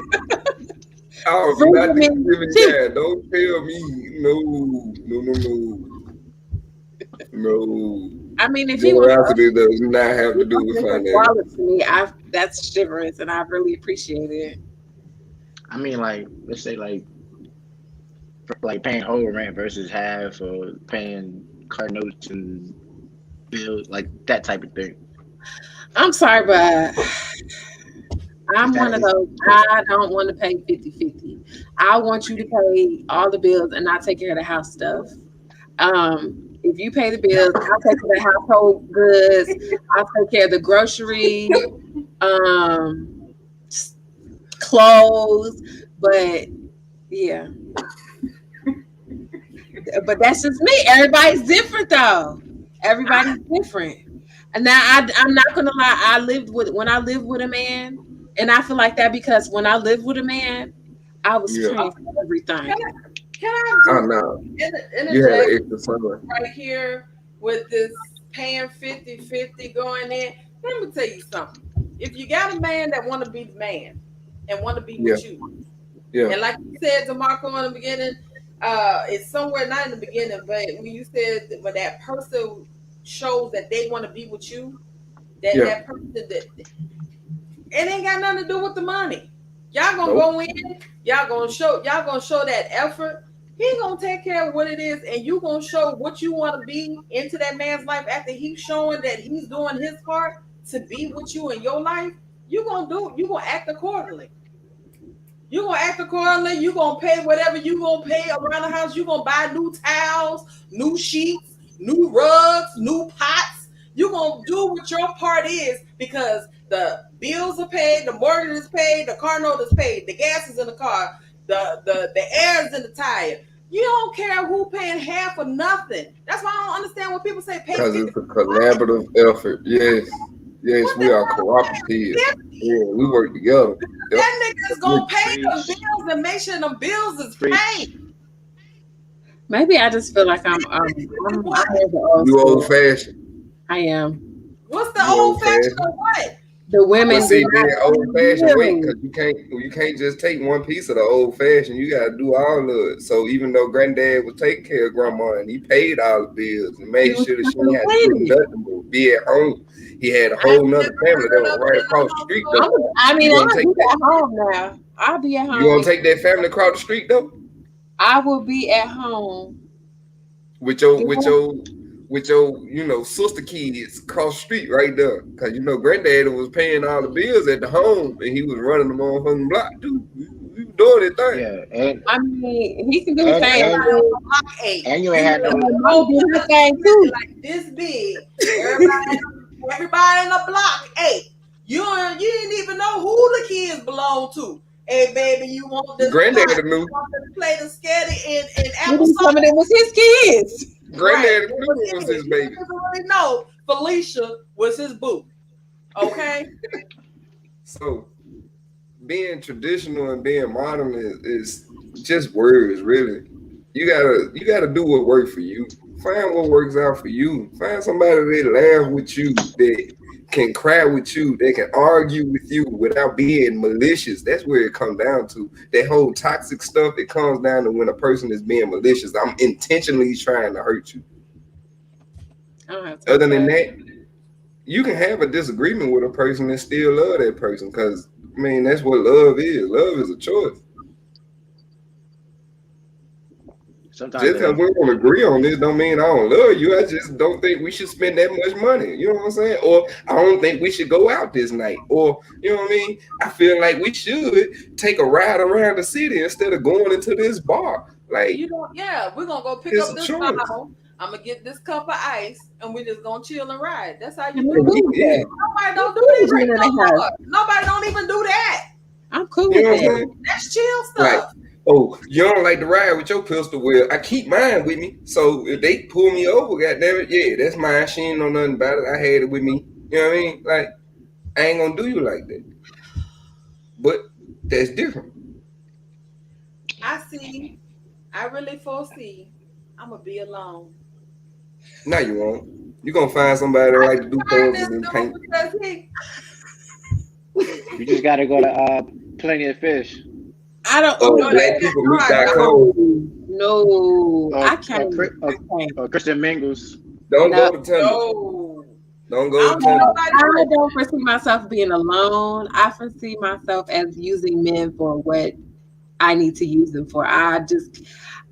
I'm not the giving guy. Don't tell me. No. I mean, if he generosity does not have to do with finance. To me, that's chivalrous, and I really appreciate it. I mean, like, let's say, like paying whole rent versus half, or paying car notes and bills, like that type of thing. I'm sorry, but I'm one of those. I don't want to pay 50-50. I want you to pay all the bills and I take care of the house stuff. If you pay the bills, I'll take care of the household goods. I'll take care of the groceries, clothes. But yeah, but that's just me. Everybody's different, though. Everybody's different. And now I'm not gonna lie. When I lived with a man, and I feel like that because when I lived with a man, I was trained for everything. Can I oh no. Interject right here with this paying 50-50 going in? Let me tell you something. If you got a man that want to be the man and want to be with you, and like you said to Marco in the beginning, it's somewhere not in the beginning, but when you said when that person shows that they want to be with you, that person that it ain't got nothing to do with the money. Y'all gonna go in, y'all gonna show that effort. He gonna take care of what it is, and you gonna show what you want to be into that man's life after he's showing that he's doing his part to be with you in your life. You gonna act accordingly. You gonna pay whatever you gonna pay around the house. You gonna buy new towels, new sheets, new rugs, new pots. You gonna do what your part is because the bills are paid, the mortgage is paid, the car note is paid, the gas is in the car, the air is in the tire. You don't care who paying half or nothing. That's why I don't understand when people say pay. Because it's a collaborative effort. Yes, we are cooperative. Yeah, we work together. That nigga is gonna pay them bills and make sure them bills is paid. Maybe I just feel like I'm more the old You old school. fashioned. I am. What's the You old old fashioned fashioned. or what? The But women do see, being not old fashioned, wait, really. because you can't just take one piece of the old fashioned. You gotta do all of it. So even though granddad was taking care of grandma and he paid all the bills and He made was sure that she cooking ain't and had to do cleaning. nothing but be at home, he had a I've whole nother never family that heard was of right it in across the a street though. household. I You mean, gonna I'll take be that? at home now. I'll be at You home. gonna take that family across the street though? I will be at home. with your with Doing- your with your sister kids across the street right there, cause granddaddy was paying all the bills at the home and he was running the motherfucking block too. He was doing his thing. Yeah, and I mean, he can do the and same and Everybody on thing. the block ate. and you You ain't had know, no. the Mama whole do her thing family too. like this big. Everybody in the block ate. You didn't even know who the kids belong to. Hey baby, you want this Granddaddy pot? knew. You want this plate of spaghetti and Maybe applesauce? some of them was his kids. Right. Granddaddy It knew was it was his. his You baby. didn't really know Felicia was his boo. Okay. So being traditional and being modern is just words, really. You gotta do what works for you. Find what works out for you. Find somebody that laugh with you, that can cry with you, that can argue with you without being malicious. That's where it comes down to. That whole toxic stuff, it comes down to when a person is being malicious. I'm intentionally trying to hurt you. I don't have time Other for than that. that, you can have a disagreement with a person and still love that person. Cause I mean that's what love is. Love is a choice. Sometimes Just it because is. we don't agree on this don't mean I don't love you. I just don't think we should spend that much money. You know what I'm saying? Or I don't think we should go out this night. Or you know what I mean? I feel like we should take a ride around the city instead of going into this bar. Like Yeah, we're gonna go pick it's up a this choice. bottle. I'm gonna get this cup of ice, and we're just gonna chill and ride. That's how you And I'm do And it. cool we with did. that. Nobody I'm don't do cool that with shit being in no the house. more. Nobody don't even do that. I'm cool You with know what I'm that. saying? That's chill Like, stuff. oh, you don't like to ride with your pistol? Well, I keep mine with me. So if they pull me over, goddamn it, yeah, that's mine. She ain't know nothing about it. I had it with me. You know what I mean? Like, I ain't gonna do you like that. But that's different. I see. I really foresee. I'm gonna be alone. Now you won't. You gonna find somebody that I like to can do find puzzles this and paint. dude because he. You just gotta go to Plenty of Fish. I don't. Oh, No, that, no, I don't. blackpeoplemeat.com. No, Or I or, can't. Chri- or, I can't. or Christian Mingles. Don't No, go to Tinder. No. Don't I go to don't need Tinder. nobody I broke. don't foresee myself being alone. I foresee myself as using men for what I need to use them for.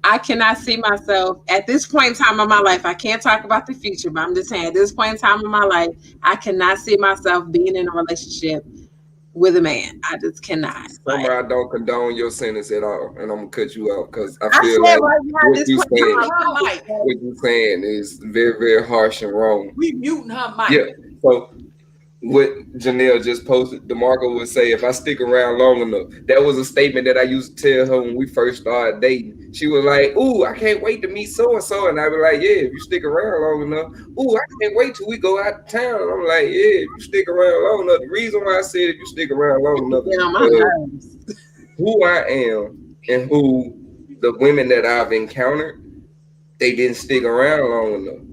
I cannot see myself at this point in time of my life. I can't talk about the future, but I'm just saying at this point in time of my life, I cannot see myself being in a relationship with a man. I just cannot. Like Summer, I don't condone your sentence at all, and I'm gonna cut you out because I I feel said like right now at what this you point in Muting saying, time her of my mic. life, what you saying is very, very harsh and wrong. We muting her Yeah. mic. So what Janelle just posted, DeMarco would say, if I stick around long enough. That was a statement that I used to tell her when we first started dating. She was like, ooh, I can't wait to meet so and so. And I'd be like, yeah, if you stick around long enough. Ooh, I can't wait till we go out of town. And I'm like, yeah, if you stick around long enough. The reason why I said if you stick around long enough is get on my because nerves. who I am and who the women that I've encountered, they didn't stick around long enough.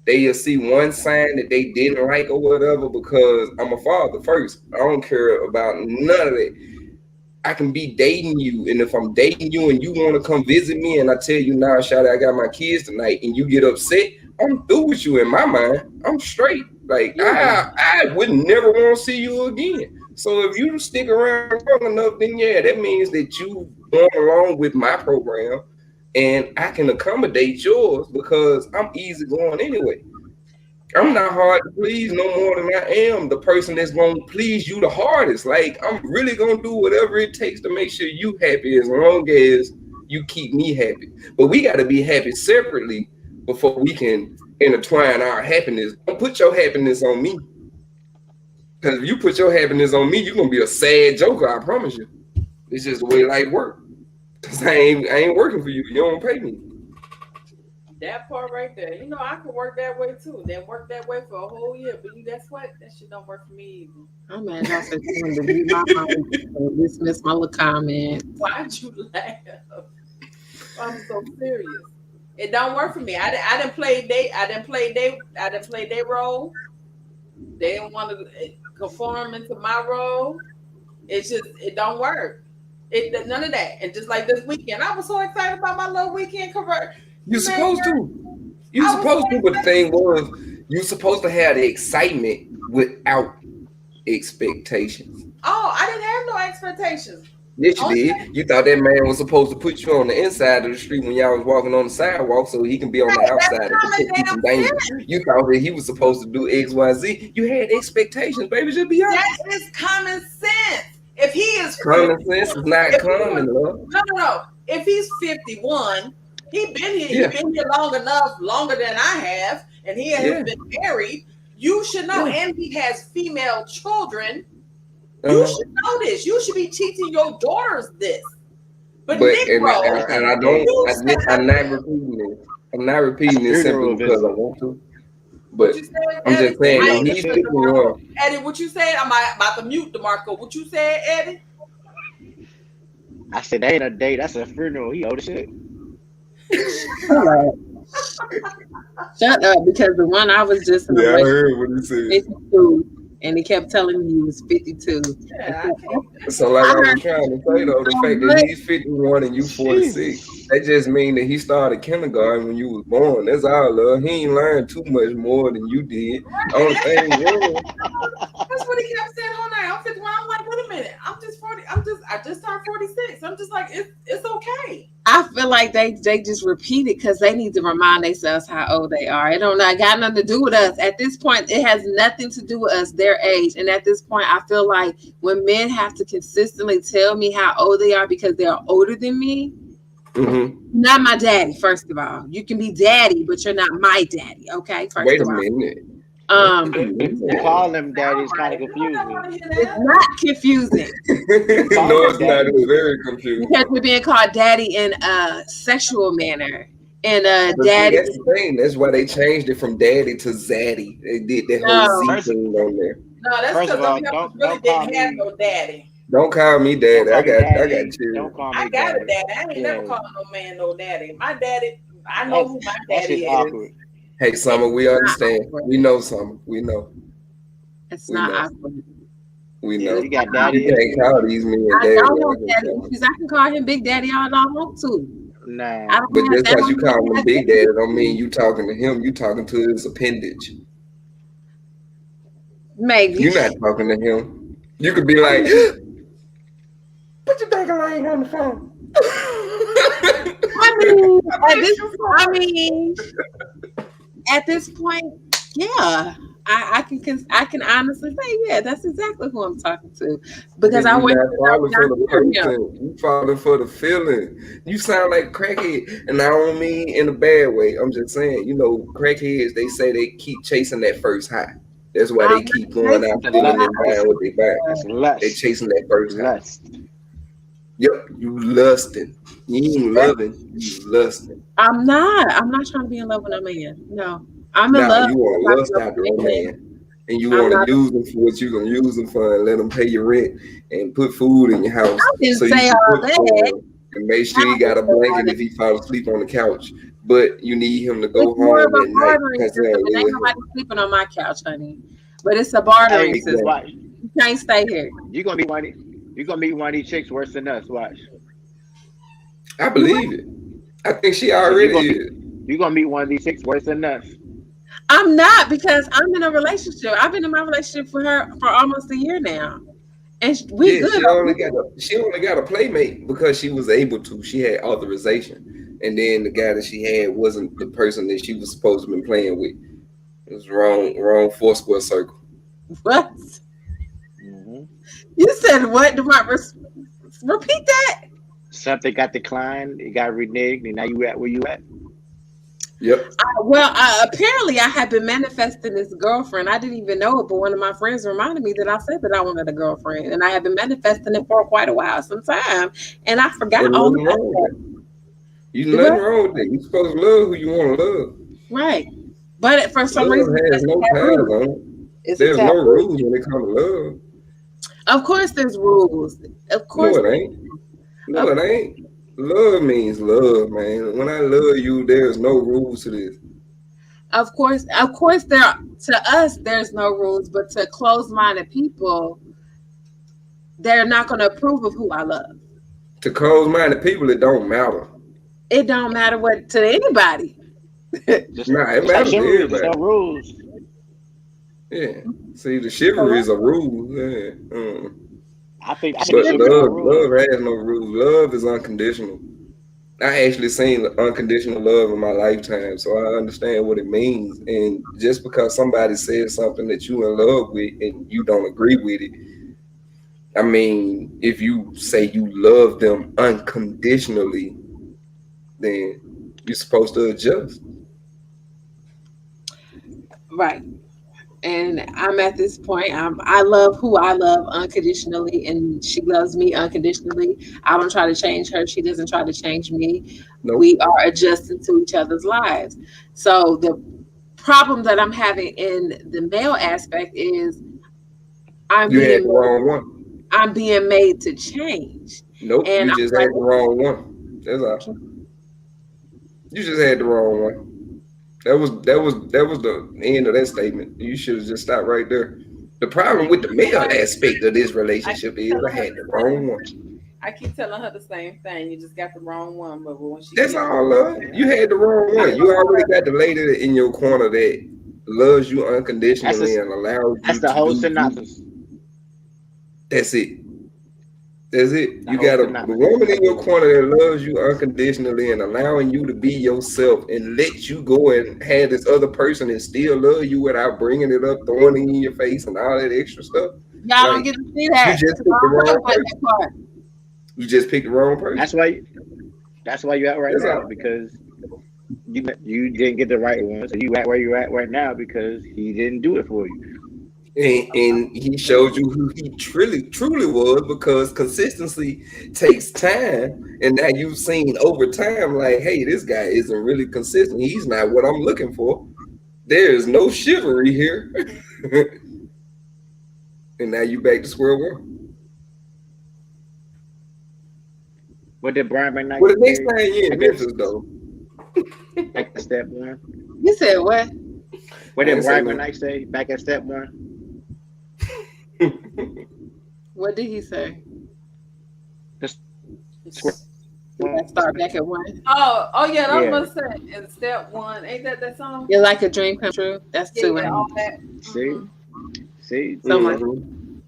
They'll see one sign that they didn't like or whatever because I'm a father first. I don't care about none of that. I can be dating you, and if I'm dating you and you want to come visit me, and I tell you now, Shawty, I got my kids tonight, and you get upset, I'm through with you in my mind. I'm straight. Like I would never want to see you again. So if you stick around long enough, then yeah, that means that you going along with my program, and I can accommodate yours because I'm easy going anyway. I'm not hard to please no more than I am the person that's gonna please you the hardest. Like I'm really gonna do whatever it takes to make sure you happy as long as you keep me happy. But we gotta be happy separately before we can intertwine our happiness. Don't put your happiness on me. Because if you put your happiness on me, you're gonna be a sad joker, I promise you. It's just the way life works. Cause I ain't working for you. You don't pay me. That part right there. You know, I could work that way too. Then work that way for a whole year. But you guess what? That shit don't work for me either. I'm mad y'all said you wanted to leave my phone and dismiss my little comment. Why'd you laugh? I'm so serious. It don't work for me. I didn't play they. I didn't play they. I didn't play their role. They didn't want to conform into my role. It's just it don't work. It none of that. And just like this weekend, I was so excited about my little weekend convert. You Man, supposed to. You I was so supposed to, but the excited. thing was, you supposed to have the excitement without expectations. Oh, I didn't have no expectations. Yes, you Only did. You thought that man was supposed to put you on the inside of the street when y'all was walking on the sidewalk so he can be on the thing that's outside and common protect you damn from danger. sense. You thought that he was supposed to do X, Y, Z. You had expectations, baby. Just be That honest. is common sense. If he is Common 51, sense is not if he was common, love. no. If he's 51, he been here. He Yeah, been here long enough, longer than I have, and he has yeah, been married. You should know, yeah. and he has female children. You Uh-huh. should know this. You should be teaching your daughters this. But But Negro, That's not and a I don't. date. you set I'm up not repeating this. I'm not That's a repeating this funeral simply because I visit. want to. what But you said, I'm Eddie. just saying I that Funeral, ain't that's he's listening it. to $51. Marco. Eddie, what you said? I'm about to mute DeMarco. What you said, Eddie? I said that ain't a date. That's a funeral. He old as shit. Shut up. Shut up, because the one I was just in a Yeah, I relationship heard what he said. 52, and he kept telling me he was 52. And Yeah, I so can't. So, like I I heard was trying to say you though, the so fact that much. he's 51 and you 46, Jesus. that just mean that he started kindergarten when you was born. That's all, love. He ain't learned too much more than you did. Right. Only thing was, That's what he kept saying all night. I'm 51. I'm like, wait a minute. I'm just 40. I just turned 46. I'm just like, it's okay. I feel like they just repeat it because they need to remind themselves how old they are. It don't not got nothing to do with us. At this point, it has nothing to do with us, their age. And at this point, I feel like when men have to consistently tell me how old they are because they're older than me, not my daddy, first of all. You can be daddy, but you're not my daddy, okay? First wait a of all. minute. Wait Um, a To minute. call him daddy is kind All of right. You don't confusing. want to hear it's that. not confusing To call No, him it's not. daddy. It's very confusing. because we're being called daddy in a sexual manner. And But see, daddy, that's the thing. That's why they changed it from daddy to zaddy. They did that whole no. Z First, thing on there. No, that's first because of them all, peppers really don't call didn't have me no daddy. Don't call me don't daddy. call me I got daddy. Don't children. call I me got a daddy. daddy. I ain't never Yeah, called no man no daddy. My daddy, I know that's who my that's daddy just is. awkward. Hey, Summer, we Not understand. awkward. We know, Summer. We know. It's We not know. awkward. We Yeah, know. you It's got not You daddy awkward. can't issues. call these men I daddy don't out have here, daddy Summer. issues. I can call him Big Daddy all I want to. I Nah, don't But have just that. because you Don't call mean him that's Big daddy Daddy don't mean issues. you talking to him. You talking to his appendage. Maybe. You're not talking to him. You could be I like, mean, put your dang line on the phone. I mean, at Bless this, you I for it. mean, at this point, yeah, I can honestly say, yeah, that's exactly who I'm talking to because Then I you want not you to know falling when I for the hear him. person. You falling for the feeling. You sound like a crackhead. And I don't mean in a bad way. I'm just saying, crackheads, they say they keep chasing that first high. That's why I'm they not keep going chasing out it's a no feeling lust. and buying It's what they buy. it's They lust. chasing that It's first high. lust. Yep, you lusting. You ain't high. loving, you lusting. I'm not. I'm not trying to be in love with a man. No, I'm in Now love you because want I to lust love after a a man. man. And you I'm want not. to use them for what you gonna use them for and let them pay your rent and put food in your house I didn't so you say can all cook for that. him and make I sure he got didn't a say all blanket that. if he fall asleep on the couch. But you need him to It's go more of home a at night bartering because he system, don't and ain't live here. nobody sleeping on my couch, honey. But it's a bartering Hey, system. watch. Exactly. You can't stay here. You gonna meet one. You gonna meet one of these chicks worse than us. Watch. I You what? believe it. I think she I said already is. you gonna meet one of these chicks worse than us. I'm not because I'm in a relationship. I've been in my relationship for her for almost a year now, and we Yeah, good over here. she only got a playmate because she was able to. She had authorization. And then the guy that she had wasn't the person that she was supposed to be playing with. It was wrong four square circle. What Hmm. you said? What? Repeat that? Something got declined. It got reneged, and now you at where you at. Yep. Well, apparently I had been manifesting this girlfriend. I didn't even know it, but one of my friends reminded me that I said that I wanted a girlfriend, and I had been manifesting it for quite a while, some time, and I forgot And all nothing about wrong with that. that. You nothing What? wrong with that. You supposed to love who you want to love. Right. But for some Love reason, has it's no a ties taboo. on it. It's a There's no taboo. rules when it comes to love. Of course, there's rules. Of No, course, it ain't. No, of it ain't. Love means love, man. When I love you, there's no rules to this. Of course, there to us there's no rules, but to closed-minded people, they're not going to approve of who I love. To close-minded people, it don't matter. It don't matter what to anybody. Just Nah, it just like matters to chivalry, there's no everybody. rules. Yeah. See, the chivalry is a rule. Yeah. I think it But should be no love rules. has no rules. Love is unconditional. I actually seen unconditional love in my lifetime, so I understand what it means. And just because somebody says something that you in love with and you don't agree with it, I mean, if you say you love them unconditionally, then you're supposed to adjust. Right. And I'm at this point. I love who I love unconditionally, and she loves me unconditionally. I don't try to change her. She doesn't try to change me. Nope. We are adjusting to each other's lives. So the problem that I'm having in the male aspect is I'm You had being the wrong one. I'm being made to change, Nope, and you I'm just like, had the wrong one. That's all. You just had the wrong one. That was the end of that statement. You should have just stopped right there. The problem with the male aspect of this I relationship keep is I telling her had the the same. wrong one. I keep telling her the same thing. You just got the wrong one. But when she That's get all, love. You had the wrong I one. You told already her, got the lady in your corner that loves you That's unconditionally the and allows that's you the to whole do you. synopsis. That's it. That's it. The You whole got the synopsis. woman in your corner that loves you unconditionally and allowing you to be yourself and let you go and have this other person and still love you without bringing it up, throwing it in your face, and all that extra stuff. y'all don't Like get to see you that just because picked the I don't talk wrong about person. that part. You just picked the wrong person. That's why. That's why you're at right That's now all. because you didn't get the right one, so you at where you're at right now because he didn't do it for you. And he showed you who he truly was because consistency takes time. And now you've seen over time, like, hey, this guy isn't really consistent. He's not what I'm looking for. There is no chivalry here. And now you back to square one. What did Brian McKnight Well, the next say? time you in Back at Memphis, though, step one. You said what? What I did ain't say Brian no. McKnight say? Back at step one. What did he say? The square Did one. I start back at one? oh yeah, that Yeah. was must say in step one. Ain't that song? You're like a dream come true. That's Yeah, two, yeah, ain't all it? that. See, Mm-hmm. see. So much. Mhm.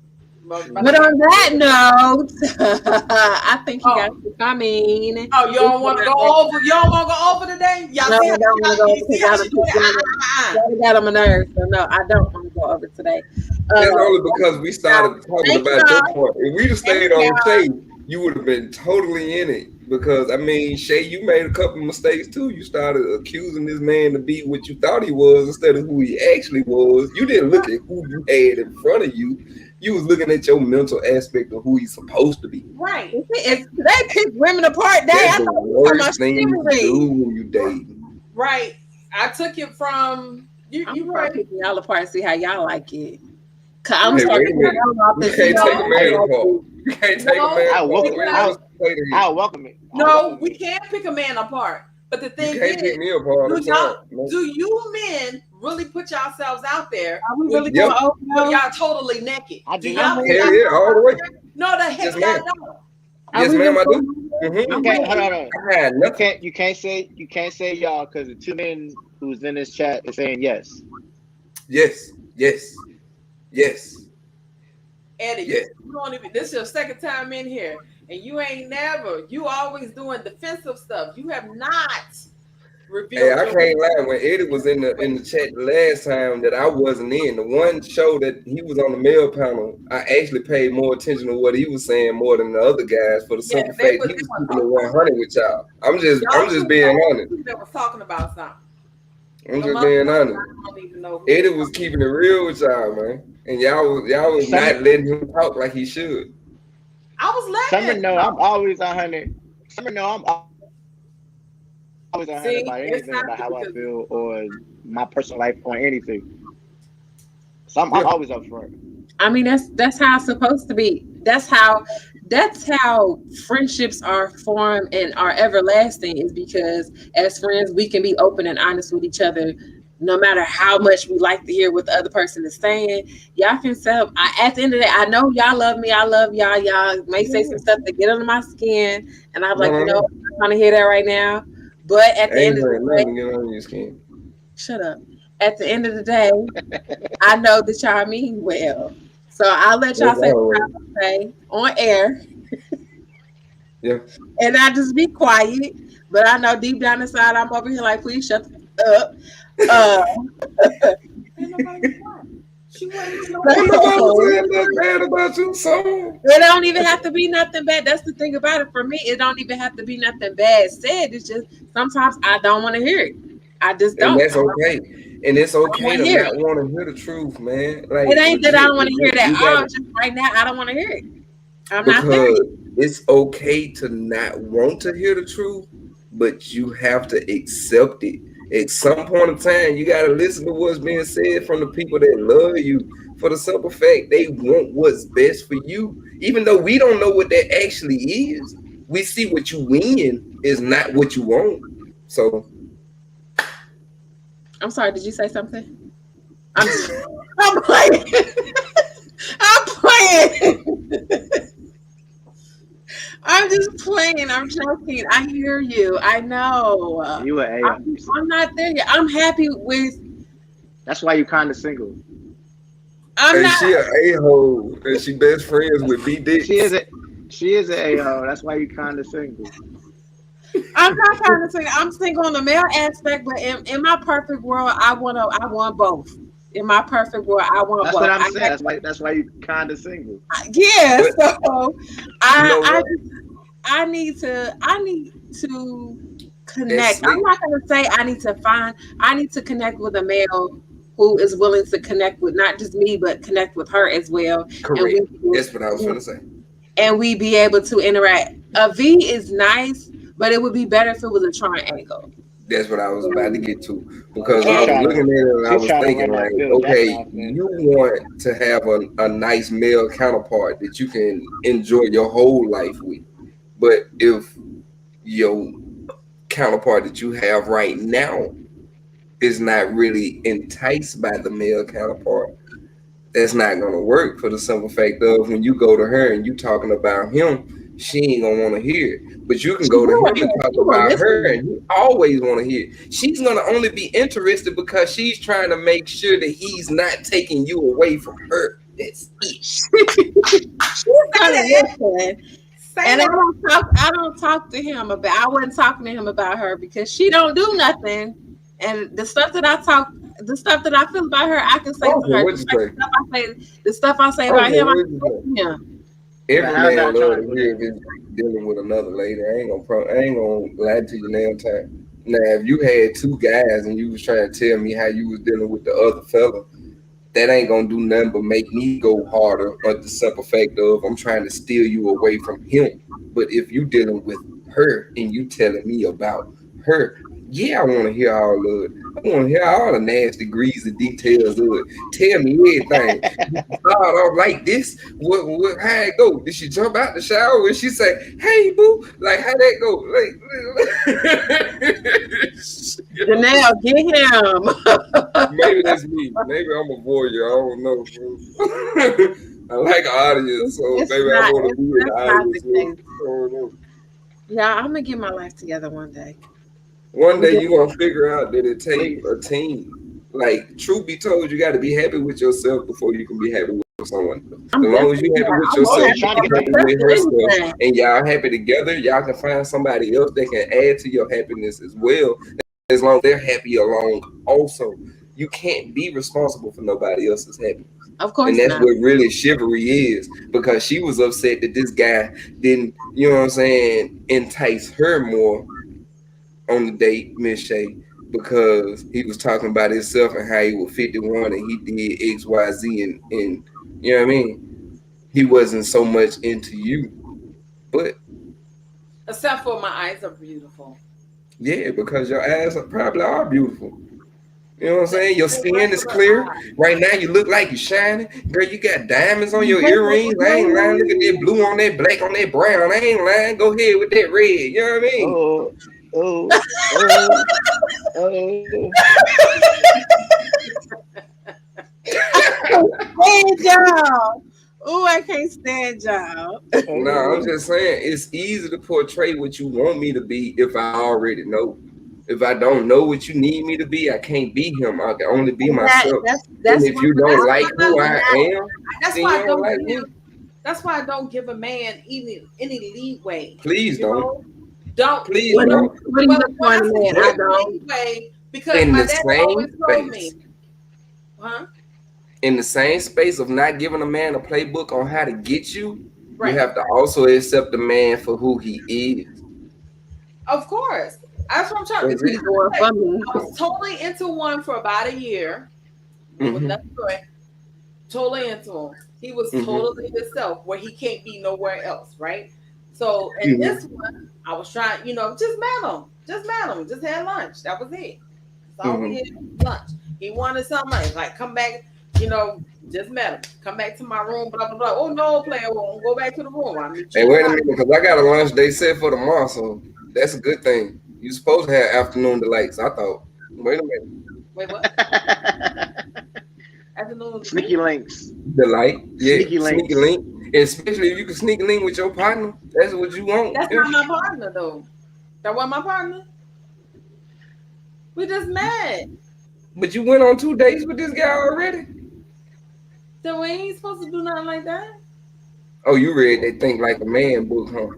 But But on that note, I think he got oh, to come in. oh, you don't want to go over. You don't want to go over today. Y'all No, see I how don't want to go over you because see how she do it? y'all got on my nerves. So no, I don't want to go over today. That's only because we started talking Thank about your y'all. part. If we'd have Thank stayed on y'all. Shay, you would have been totally in it. Because I mean, Shay, you made a couple of mistakes too. You started accusing this man to be what you thought he was instead of who he actually was. You didn't look at who you had in front of you. You was looking at your mental aspect of who he's supposed to be. Right. They pick women apart day. That's I the thought we were talking about worst thing to do chivalry. when you dating. Right. I took it from you. I'm You gonna start right. picking y'all apart and see how y'all like it. Cause I'm No, gonna Hey, start wait a picking minute. them off You and see can't how take a no, I man like apart. it. You can't take a no. man I'll apart. welcome The it. way Because was played here. I'll welcome it. I'll no, welcome we it. can't pick a man apart. But the You thing can't pick is, me apart. do I'm y'all, sorry. No. do you men really put yourselves out there Are we when really Yep. going over when those? y'all totally naked? I Do do. I'm y'all put really, Hell yourselves yeah, all the way. out there? No, the heck Yes, y'all ma'am. don't. are Yes, we ma'am, really I going do. over those? You I'm can't really, hold on. I had nothing. You can't say y'all because the two men who's in this chat is saying yes. Yes, yes, yes, Eddie, yes. you don't even. This is your second time in here, and you ain't never. You always doing defensive stuff. You have not Hey, revealed I your can't lie. When Eddie was in the situation. chat the last time that I wasn't in, the one show that he was on the male panel, I actually paid more attention to what he was saying more than the other guys for the Yeah, simple fact he they was weren't keeping it talking about 100 with y'all. I'm y'all. just Two being know honest. that was talking about something. I'm The just mother, being honest. I don't even know who they Eddie talking. was keeping it real with y'all, man, and y'all was Summer not letting him talk like he should. I was Summer letting it know I'm talk. always 100. Summer know I'm always 100 See, about it's anything not about how I because feel or my personal life on anything. So I'm Yeah. always up front. I mean, that's how it's supposed to be. That's how that's how friendships are formed and are everlasting, is because as friends we can be open and honest with each other no matter how much we like to hear what the other person is saying. Y'all can sell. At the end of the day, I know y'all love me. I love y'all. Y'all may say some stuff to get under my skin, and I'm like, No, I'm not trying to hear that right now. But at I the ain't end of the heard day, nothing get on your skin. shut up. At the end of the day, I know that y'all mean well. So I'll let y'all That's say what always. y'all say on air, Yeah. and I just be quiet. But I know deep down inside, I'm over here like, please shut the fuck up. Uh, Ain't nobody was quiet. She wasn't even on Ain't mute. nobody so saying nothing bad about you, so. it don't even have to be nothing bad. That's the thing about it for me. It don't even have to be nothing bad said. It's just sometimes I don't want to hear it. I just And don't. that's okay. And it's I don't okay want to to hear not it. want to hear the truth, man. It Like ain't that I legit, don't want to hear legit. that. You Oh, gotta, just right now, I don't want to hear it. I'm not there because yet. it's okay to not want to hear the truth, but you have to accept it. At some point in time, you gotta listen to what's being said from the people that love you. For the simple fact they want what's best for you. Even though we don't know what that actually is, we see what you win is not what you want. So I'm sorry. Did you say something? I'm just, I'm playing. I'm playing. I'm just playing. I'm joking. I hear you. I know. You an AI. I'm not there yet. I'm happy with. That's why you kind of single. I'm and not. she a a-hole and she best friends with B She is Dicks. a she is an a-hole. That's why you kind of single. I'm not trying to say I'm single on the male aspect, but in my perfect world, I want both. In my perfect world, I want That's what both. I'm saying. That's why you kind of single. Yeah. But So you know I what? I need to That's connect. I'm slick. not gonna say I need to connect with a male who is willing to connect with not just me, but connect with her as well. And Correct. That's what I was gonna say. we be able to interact. A V is nice, but it would be better if it was a triangle. That's what I was about to get to. Because She's I was trying looking to at it and I she's was trying to thinking, run like, that Phil Jackson okay, offense. you want to have a nice male counterpart that you can enjoy your whole life with. But if your counterpart that you have right now is not really enticed by the male counterpart, that's not gonna work for the simple fact of when you go to her and you talking about him, she ain't gonna want to hear it. But you can She go to will, him and talk she will about her listen. and you always want to hear it. She's gonna only be interested because she's trying to make sure that he's not taking you away from her. That's it. She's Say gonna that. listen. Say And that. I don't talk to him about I wasn't talking to him about her because she don't do nothing. And the stuff that I feel about her, I can say to Okay, her. what Just you like say? the stuff I say about Okay, him, I what can you say say? to him. But Every how's man that love to triangle hear then? if he's dealing with another lady. I ain't gonna lie to you now time. Now, if you had two guys and you was trying to tell me how you was dealing with the other fella, that ain't gonna do nothing but make me go harder on the simple fact of I'm trying to steal you away from him. But if you dealing with her and you telling me about her, yeah, I want to hear all of it. I want to hear all the nasty, greasy details of it. Tell me everything. Start off like this. How it go? Did she jump out the shower and she say, "Hey, boo"? Like how that go? Like, Janelle, get him. maybe that's me. Maybe I'm a voyeur. I don't know. Bro. I like audience, so It's maybe I not. want to It's be in the that's not the audience. So, case. I don't know. Yeah, I'm gonna get my life together one day. One I'm gonna day get. you gonna figure out that it take Please. a team. Like truth be told, you got to be happy with yourself before you can be happy with someone else. As I'm long as you definitely. happy with I'm more Oh, yourself, you happy you trying to for be get happy married? myself with than her stuff, anything. and y'all happy together. Y'all can find somebody else that can add to your happiness as well. As long as they're happy along, also, you can't be responsible for nobody else's happiness. Of And course that's not. what really chivalry is, because she was upset that this guy didn't, you know what I'm saying, entice her more on the date, Miss Shay, because he was talking about himself and how he was 51 and he did X, Y, Z, and you know what I mean? He wasn't so much into you. But Except for my eyes are beautiful. yeah, because your eyes are probably are beautiful. You know what I'm saying? Your skin is clear. Right now, you look like you're shining. Girl, you got diamonds on your earrings. I ain't lying. Look at that blue on that black on that brown. I ain't lying. Go ahead with that red. You know what I mean? Oh, oh, oh, oh. Stand y'all. Oh, I can't stand y'all. No, I'm just saying it's easy to portray what you want me to be if I already know. If I don't know what you need me to be, I can't be him. I can only be myself. And if you don't like who I am, That's then why you I don't like don't me. give. That's why I don't give a man any leeway. Please You don't. know? Don't. Please What do don't. what do you look for in a man? I don't. Leeway because In my the dad always same told me, space, huh? in the same space of not giving a man a playbook on how to get you, you Right. have to also accept the man for who he is. Of course. That's what I'm trying to That's do. it. He's the one for me. I was totally into one for about a year. It was Mm-hmm. nothing good. Totally into him. He was Mm-hmm. totally himself where he can't be nowhere else, right? So in Mm-hmm. this one, I was trying, just met him. Just met him. Just had lunch. That was it. That's all we Mm-hmm. had, lunch. He wanted something like come back, you know, just met him. Come back to my room, blah blah blah. Oh no, player won't go back to the room. I'll meet you Hey, in the wait a house. minute, because I got a lunch day set for tomorrow, so that's a good thing. You supposed to have afternoon delights, I thought. Wait a minute. Wait, what? Afternoon. Sneaky links. Delight, yeah, Sneaky sneaky links. link. Especially if you can sneak a link with your partner, that's what you want. That's Yeah. not my partner though. That wasn't my partner. We just met. But you went on 2 dates with this guy already? So we ain't supposed to do nothing like that. Oh, you read that Think Like a Man book, huh?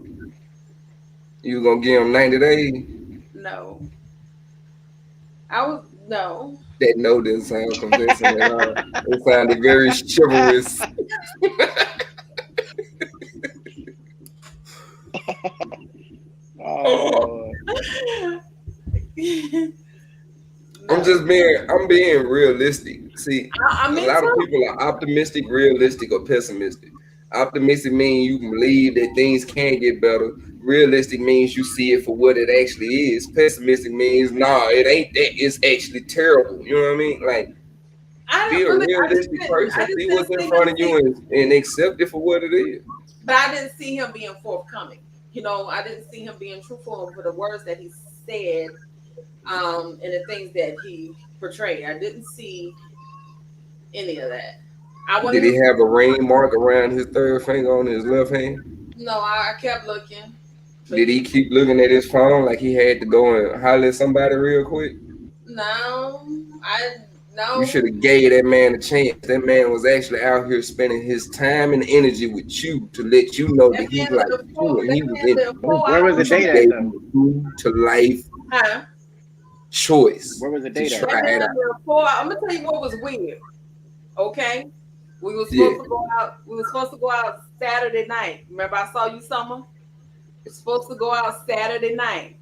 You gonna give him 90 days? No. I was no. That no didn't sound convincing at all. It sounded very chivalrous. Oh, I'm being realistic. See, I a mean lot of too. people are optimistic, realistic, or pessimistic. Optimistic means you can believe that things can get better. Realistic means you see it for what it actually is. Pessimistic means nah, it ain't that. It's actually terrible. You know what I mean? Like, I be didn't a really. realistic I person. just See didn't what's in see front him of you being. and accept it for what it is. But I didn't see him being forthcoming. I didn't see him being truthful with the words that he said, and the things that he portrayed. I didn't see any of that. I wanted Did him he have a to. ring mark around his third finger on his left hand? No, I kept looking. But Did he keep looking at his phone like he had to go and holler at somebody real quick? no, I You no. should have gave that man a chance. That man was actually out here spending his time and energy with you to let you know that he liked you and That he was man in. lived 4 where was You the hours should date have away. at gave though? him a true to life Huh? choice Where was the to date at? try That man it out. lived 4 hours. I'm gonna tell you what was weird. Okay, we were Yeah. supposed to go out. We were supposed to go out Saturday night. Remember, I saw you, Summer. We're supposed to go out Saturday night.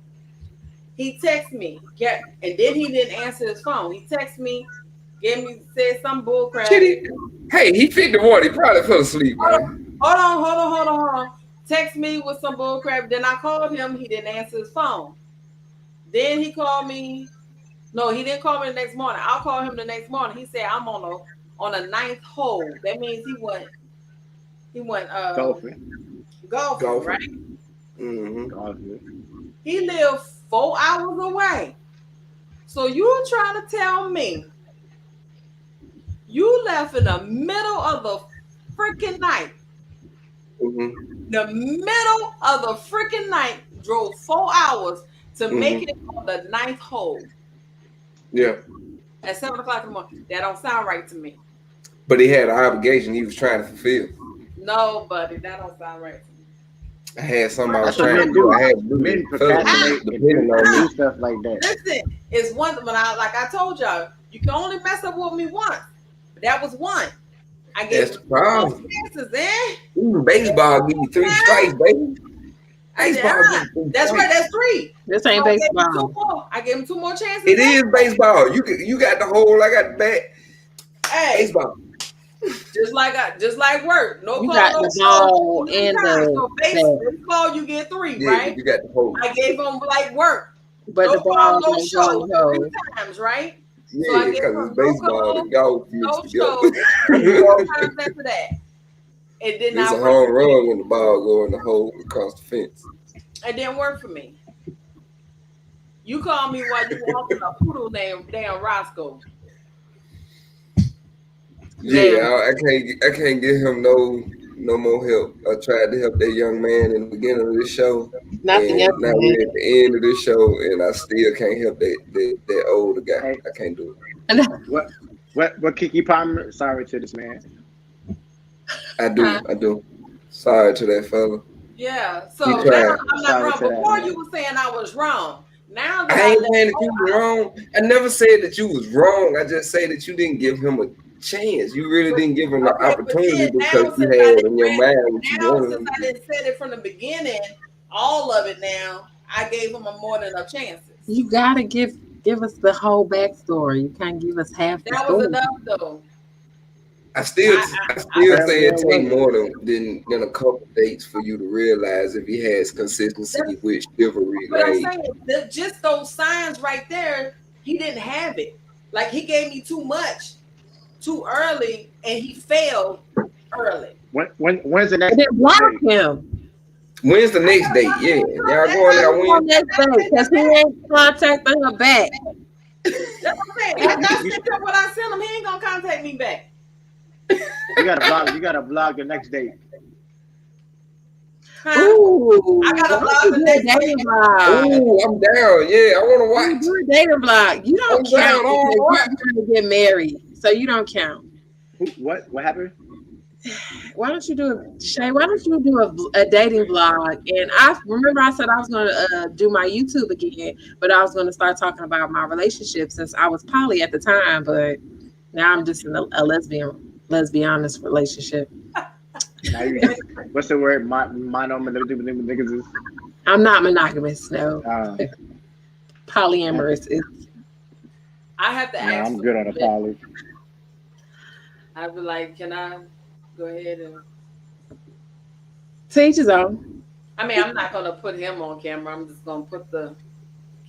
He texted me, and then he didn't answer his phone. He texted me, said some bull Shit, crap. he fit the water. He probably fell asleep, man. Hold on. Text me with some bull crap. Then I called him. He didn't answer his phone. Then he called me. No, he didn't call me the next morning. I'll call him the next morning. He said I'm on a ninth hole. That means he went Golfing. golfing, right? Golfing. Mm-hmm. Golfing. He lived 4 hours away. So you trying to tell me you left in the middle of the freaking night? Mm-hmm. The middle of the freaking night, drove 4 hours to make it Mm-hmm. on the ninth hole Yeah. at 7 o'clock in the morning. That don't sound right to me. But he had an obligation he was trying to fulfill. No, buddy, that don't sound right to me. I had something I was That's what trying to men do. do. I had to do Men it. procrastinate Depending on and me. do stuff like that. Listen, it's one when like I told y'all, you can only mess up with me once. But that was one. I gave That's the him 2 more problem. chances, eh? Even baseball give you 3 strikes, baby. I said, Baseball give you 3 that's right, strikes. that's 3. This So ain't I gave him 2 baseball. more. I gave him 2 more chances. It is baseball. You got the hole. I got the bat. Hey, Baseball. just like work. No You call, got no the show. ball No and time. So the baseball, you get 3, Yeah, right? you got the hole. I gave him like work. but No the call, ball no don't go in show. the 3 hole. times, right? So I Yeah, gave because him it's no baseball and code, golf mixed no together. show, no times after that. It did It's a not work home for me. run when the ball go in the hole across the fence. It didn't work for me. You called me while you walking a poodle named damn Roscoe. Yeah, Now, I can't give him no more help. I tried to help that young man in the beginning of this show, not the young and now man. we're at the end of this show, and I still can't help that older guy. Hey, I can't do it. what what Kiki Palmer? Sorry to this man. Huh? I do. Sorry to that fella. Yeah. He So now tried. I'm not Sorry wrong. to that Before you man. were saying I was wrong. Now that I I ain't let saying that go, you was wrong. I never said that you was wrong. I just say that you didn't give him a chance. You really but didn't give him the okay, but opportunity then because now you since I had in didn't your read mind what you now wanted since him I to do. didn't said it from the beginning, all of it now, I gave him a more than enough chances. You gotta give us the whole backstory. You can't give us half the That was story. enough though. I I still There, say it there take was more than a couple dates for you to realize if he has consistency with chivalry. but I'm Like saying that just those signs right there, he didn't have it. Like he gave me too much too early and he failed early. when's the And next then block day? him. when's the I next gotta date? block Yeah, him too. y'all That going time out Who's he on when? that next day? day Because that he day. ain't contacting her back. That's what I'm saying. You, After I you, sent him what I sent him, he ain't gonna contact me back. you gotta block. You gotta block the next date. Huh? I Ooh, why gotta don't block you the do a next dating day. blog? Ooh, I'm down. Yeah, I want to You watch. do a dating blog. You don't I'm down. count I because want to you're watch. trying to get married. So you don't count. Who? What happened? Why don't you do a Shay? Why don't you do a dating blog? And I remember I said I was going to do my YouTube again, but I was going to start talking about my relationship since I was poly at the time. But now I'm just in a lesbianist relationship. Now you. What's the word? Niggas is. I'm not monogamous. No, Uh, polyamorous is. I have to no, ask I'm for good on the permission. poly. I'd be like, can I go ahead and To each his own. I mean I'm not gonna put him on camera. I'm just gonna put the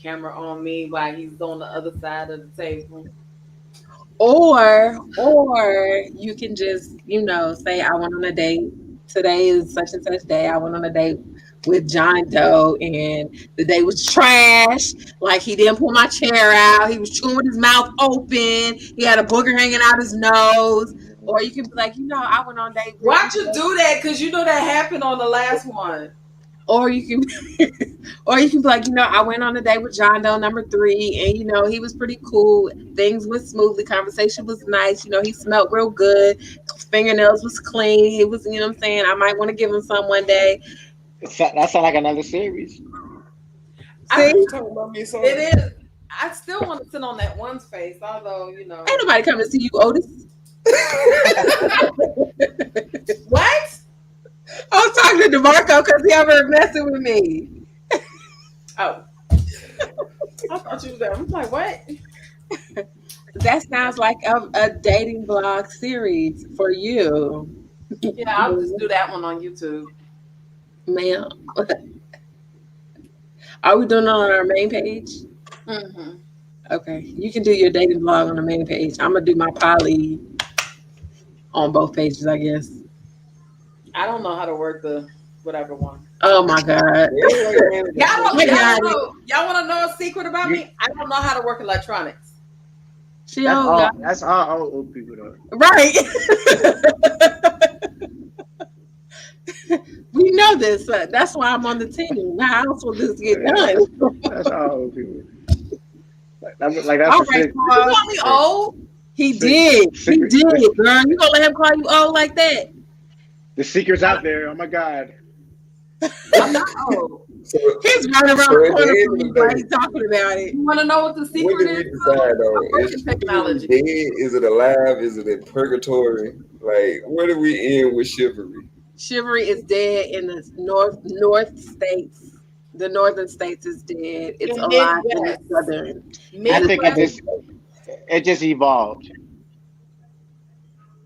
camera on me while he's on the other side of the table. Or you can just, say I went on a date. Today is such and such day. I went on a date with John Doe and the day was trash. Like he didn't pull my chair out. He was chewing with his mouth open. He had a booger hanging out his nose. Or you can be like, I went on a date with Why'd you do that? Because you know that happened on the last one. or you can or you can be like, I went on a date with John Doe number 3 and he was pretty cool. Things went smoothly, conversation was nice, he smelled real good, fingernails was clean. He was, what I'm saying, I might want to give him some one day. That sound like another series. I, See? You talking about me, son? it is. I still want to sit on that one's face, although Ain't nobody coming to see you, Otis. what? I was talking to DeMarco because he ever messing with me. Oh, I thought you was there. I'm like, what? That sounds like a dating blog series for you. Yeah, I'll just do that one on YouTube. Ma'am. Are we doing it on our main page? Hmm. Okay. You can do your dating blog on the main page. I'm gonna do my poly on both pages, I guess. I don't know how to work the whatever one. Oh my God. Y'all I don't got it. know. Y'all want to know a secret about You. me? I don't know how to work electronics. She old, y'all. That's all old people though. Right. We know this. That's why I'm on the team. How else will this get done? That's all old people. Like that's All the right, shit. You Paul. call me old? He Secret, did. He did, girl. You gonna let him call you old like that? the secret's out there. Oh my god. I'm not old. So, He's running around so the at corner the from end you of the while day, he's talking about it. You want to know what the what secret did we is? decide I'm on? Is working chivalry technology. dead? Is it alive? Is it in purgatory? Like, where do we end with chivalry? Chivalry is dead in the north states. The northern states is dead. It's In alive in the Midwest. southern. I And think it Midwest. just evolved.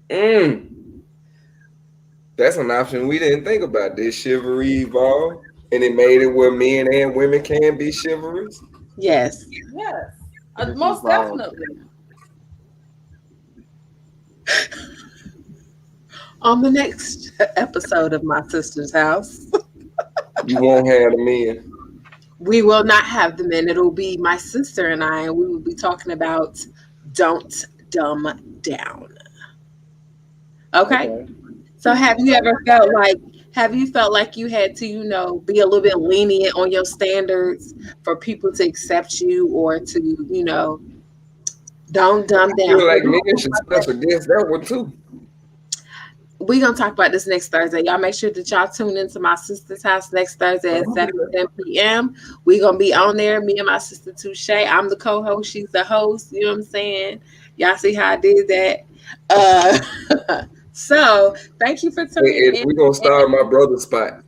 Mm, that's an option we didn't think about. Did chivalry evolve? And it made it where men and women can be chivalrous? yes. Yes. It just Most evolved. definitely. On the next episode of My Sister's House, You won't have the men. we will not have the men. It'll be my sister and I, and we will be talking about Don't Dumb Down. Okay? Okay. So have you felt like you had to, be a little bit lenient on your standards for people to accept you or to, don't dumb I down? feel like men should stuff against that one too. We're going to talk about this next Thursday. Y'all make sure that y'all tune into my sister's house next Thursday at 7 p.m. We're going to be on there. Me and my sister Touche. I'm the co-host. She's the host. You know what I'm saying? Y'all see how I did that? So thank you for tuning in. We're gonna start my brother's spot.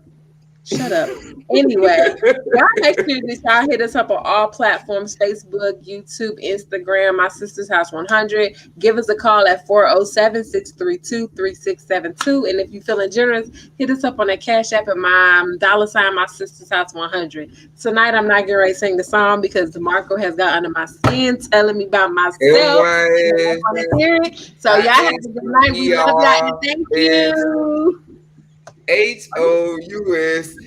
Shut up. Anyway, y'all make sure that y'all hit us up on all platforms: Facebook, YouTube, Instagram, My Sister's House 100. Give us a call at 407-632-3672. And if you're feeling generous, hit us up on that Cash App at my $ My Sister's House 100. Tonight, I'm not getting ready to sing the song because DeMarco has got under my skin telling me about myself. I want to hear it. So y'all have a good night. We love y'all and thank you. HOUS.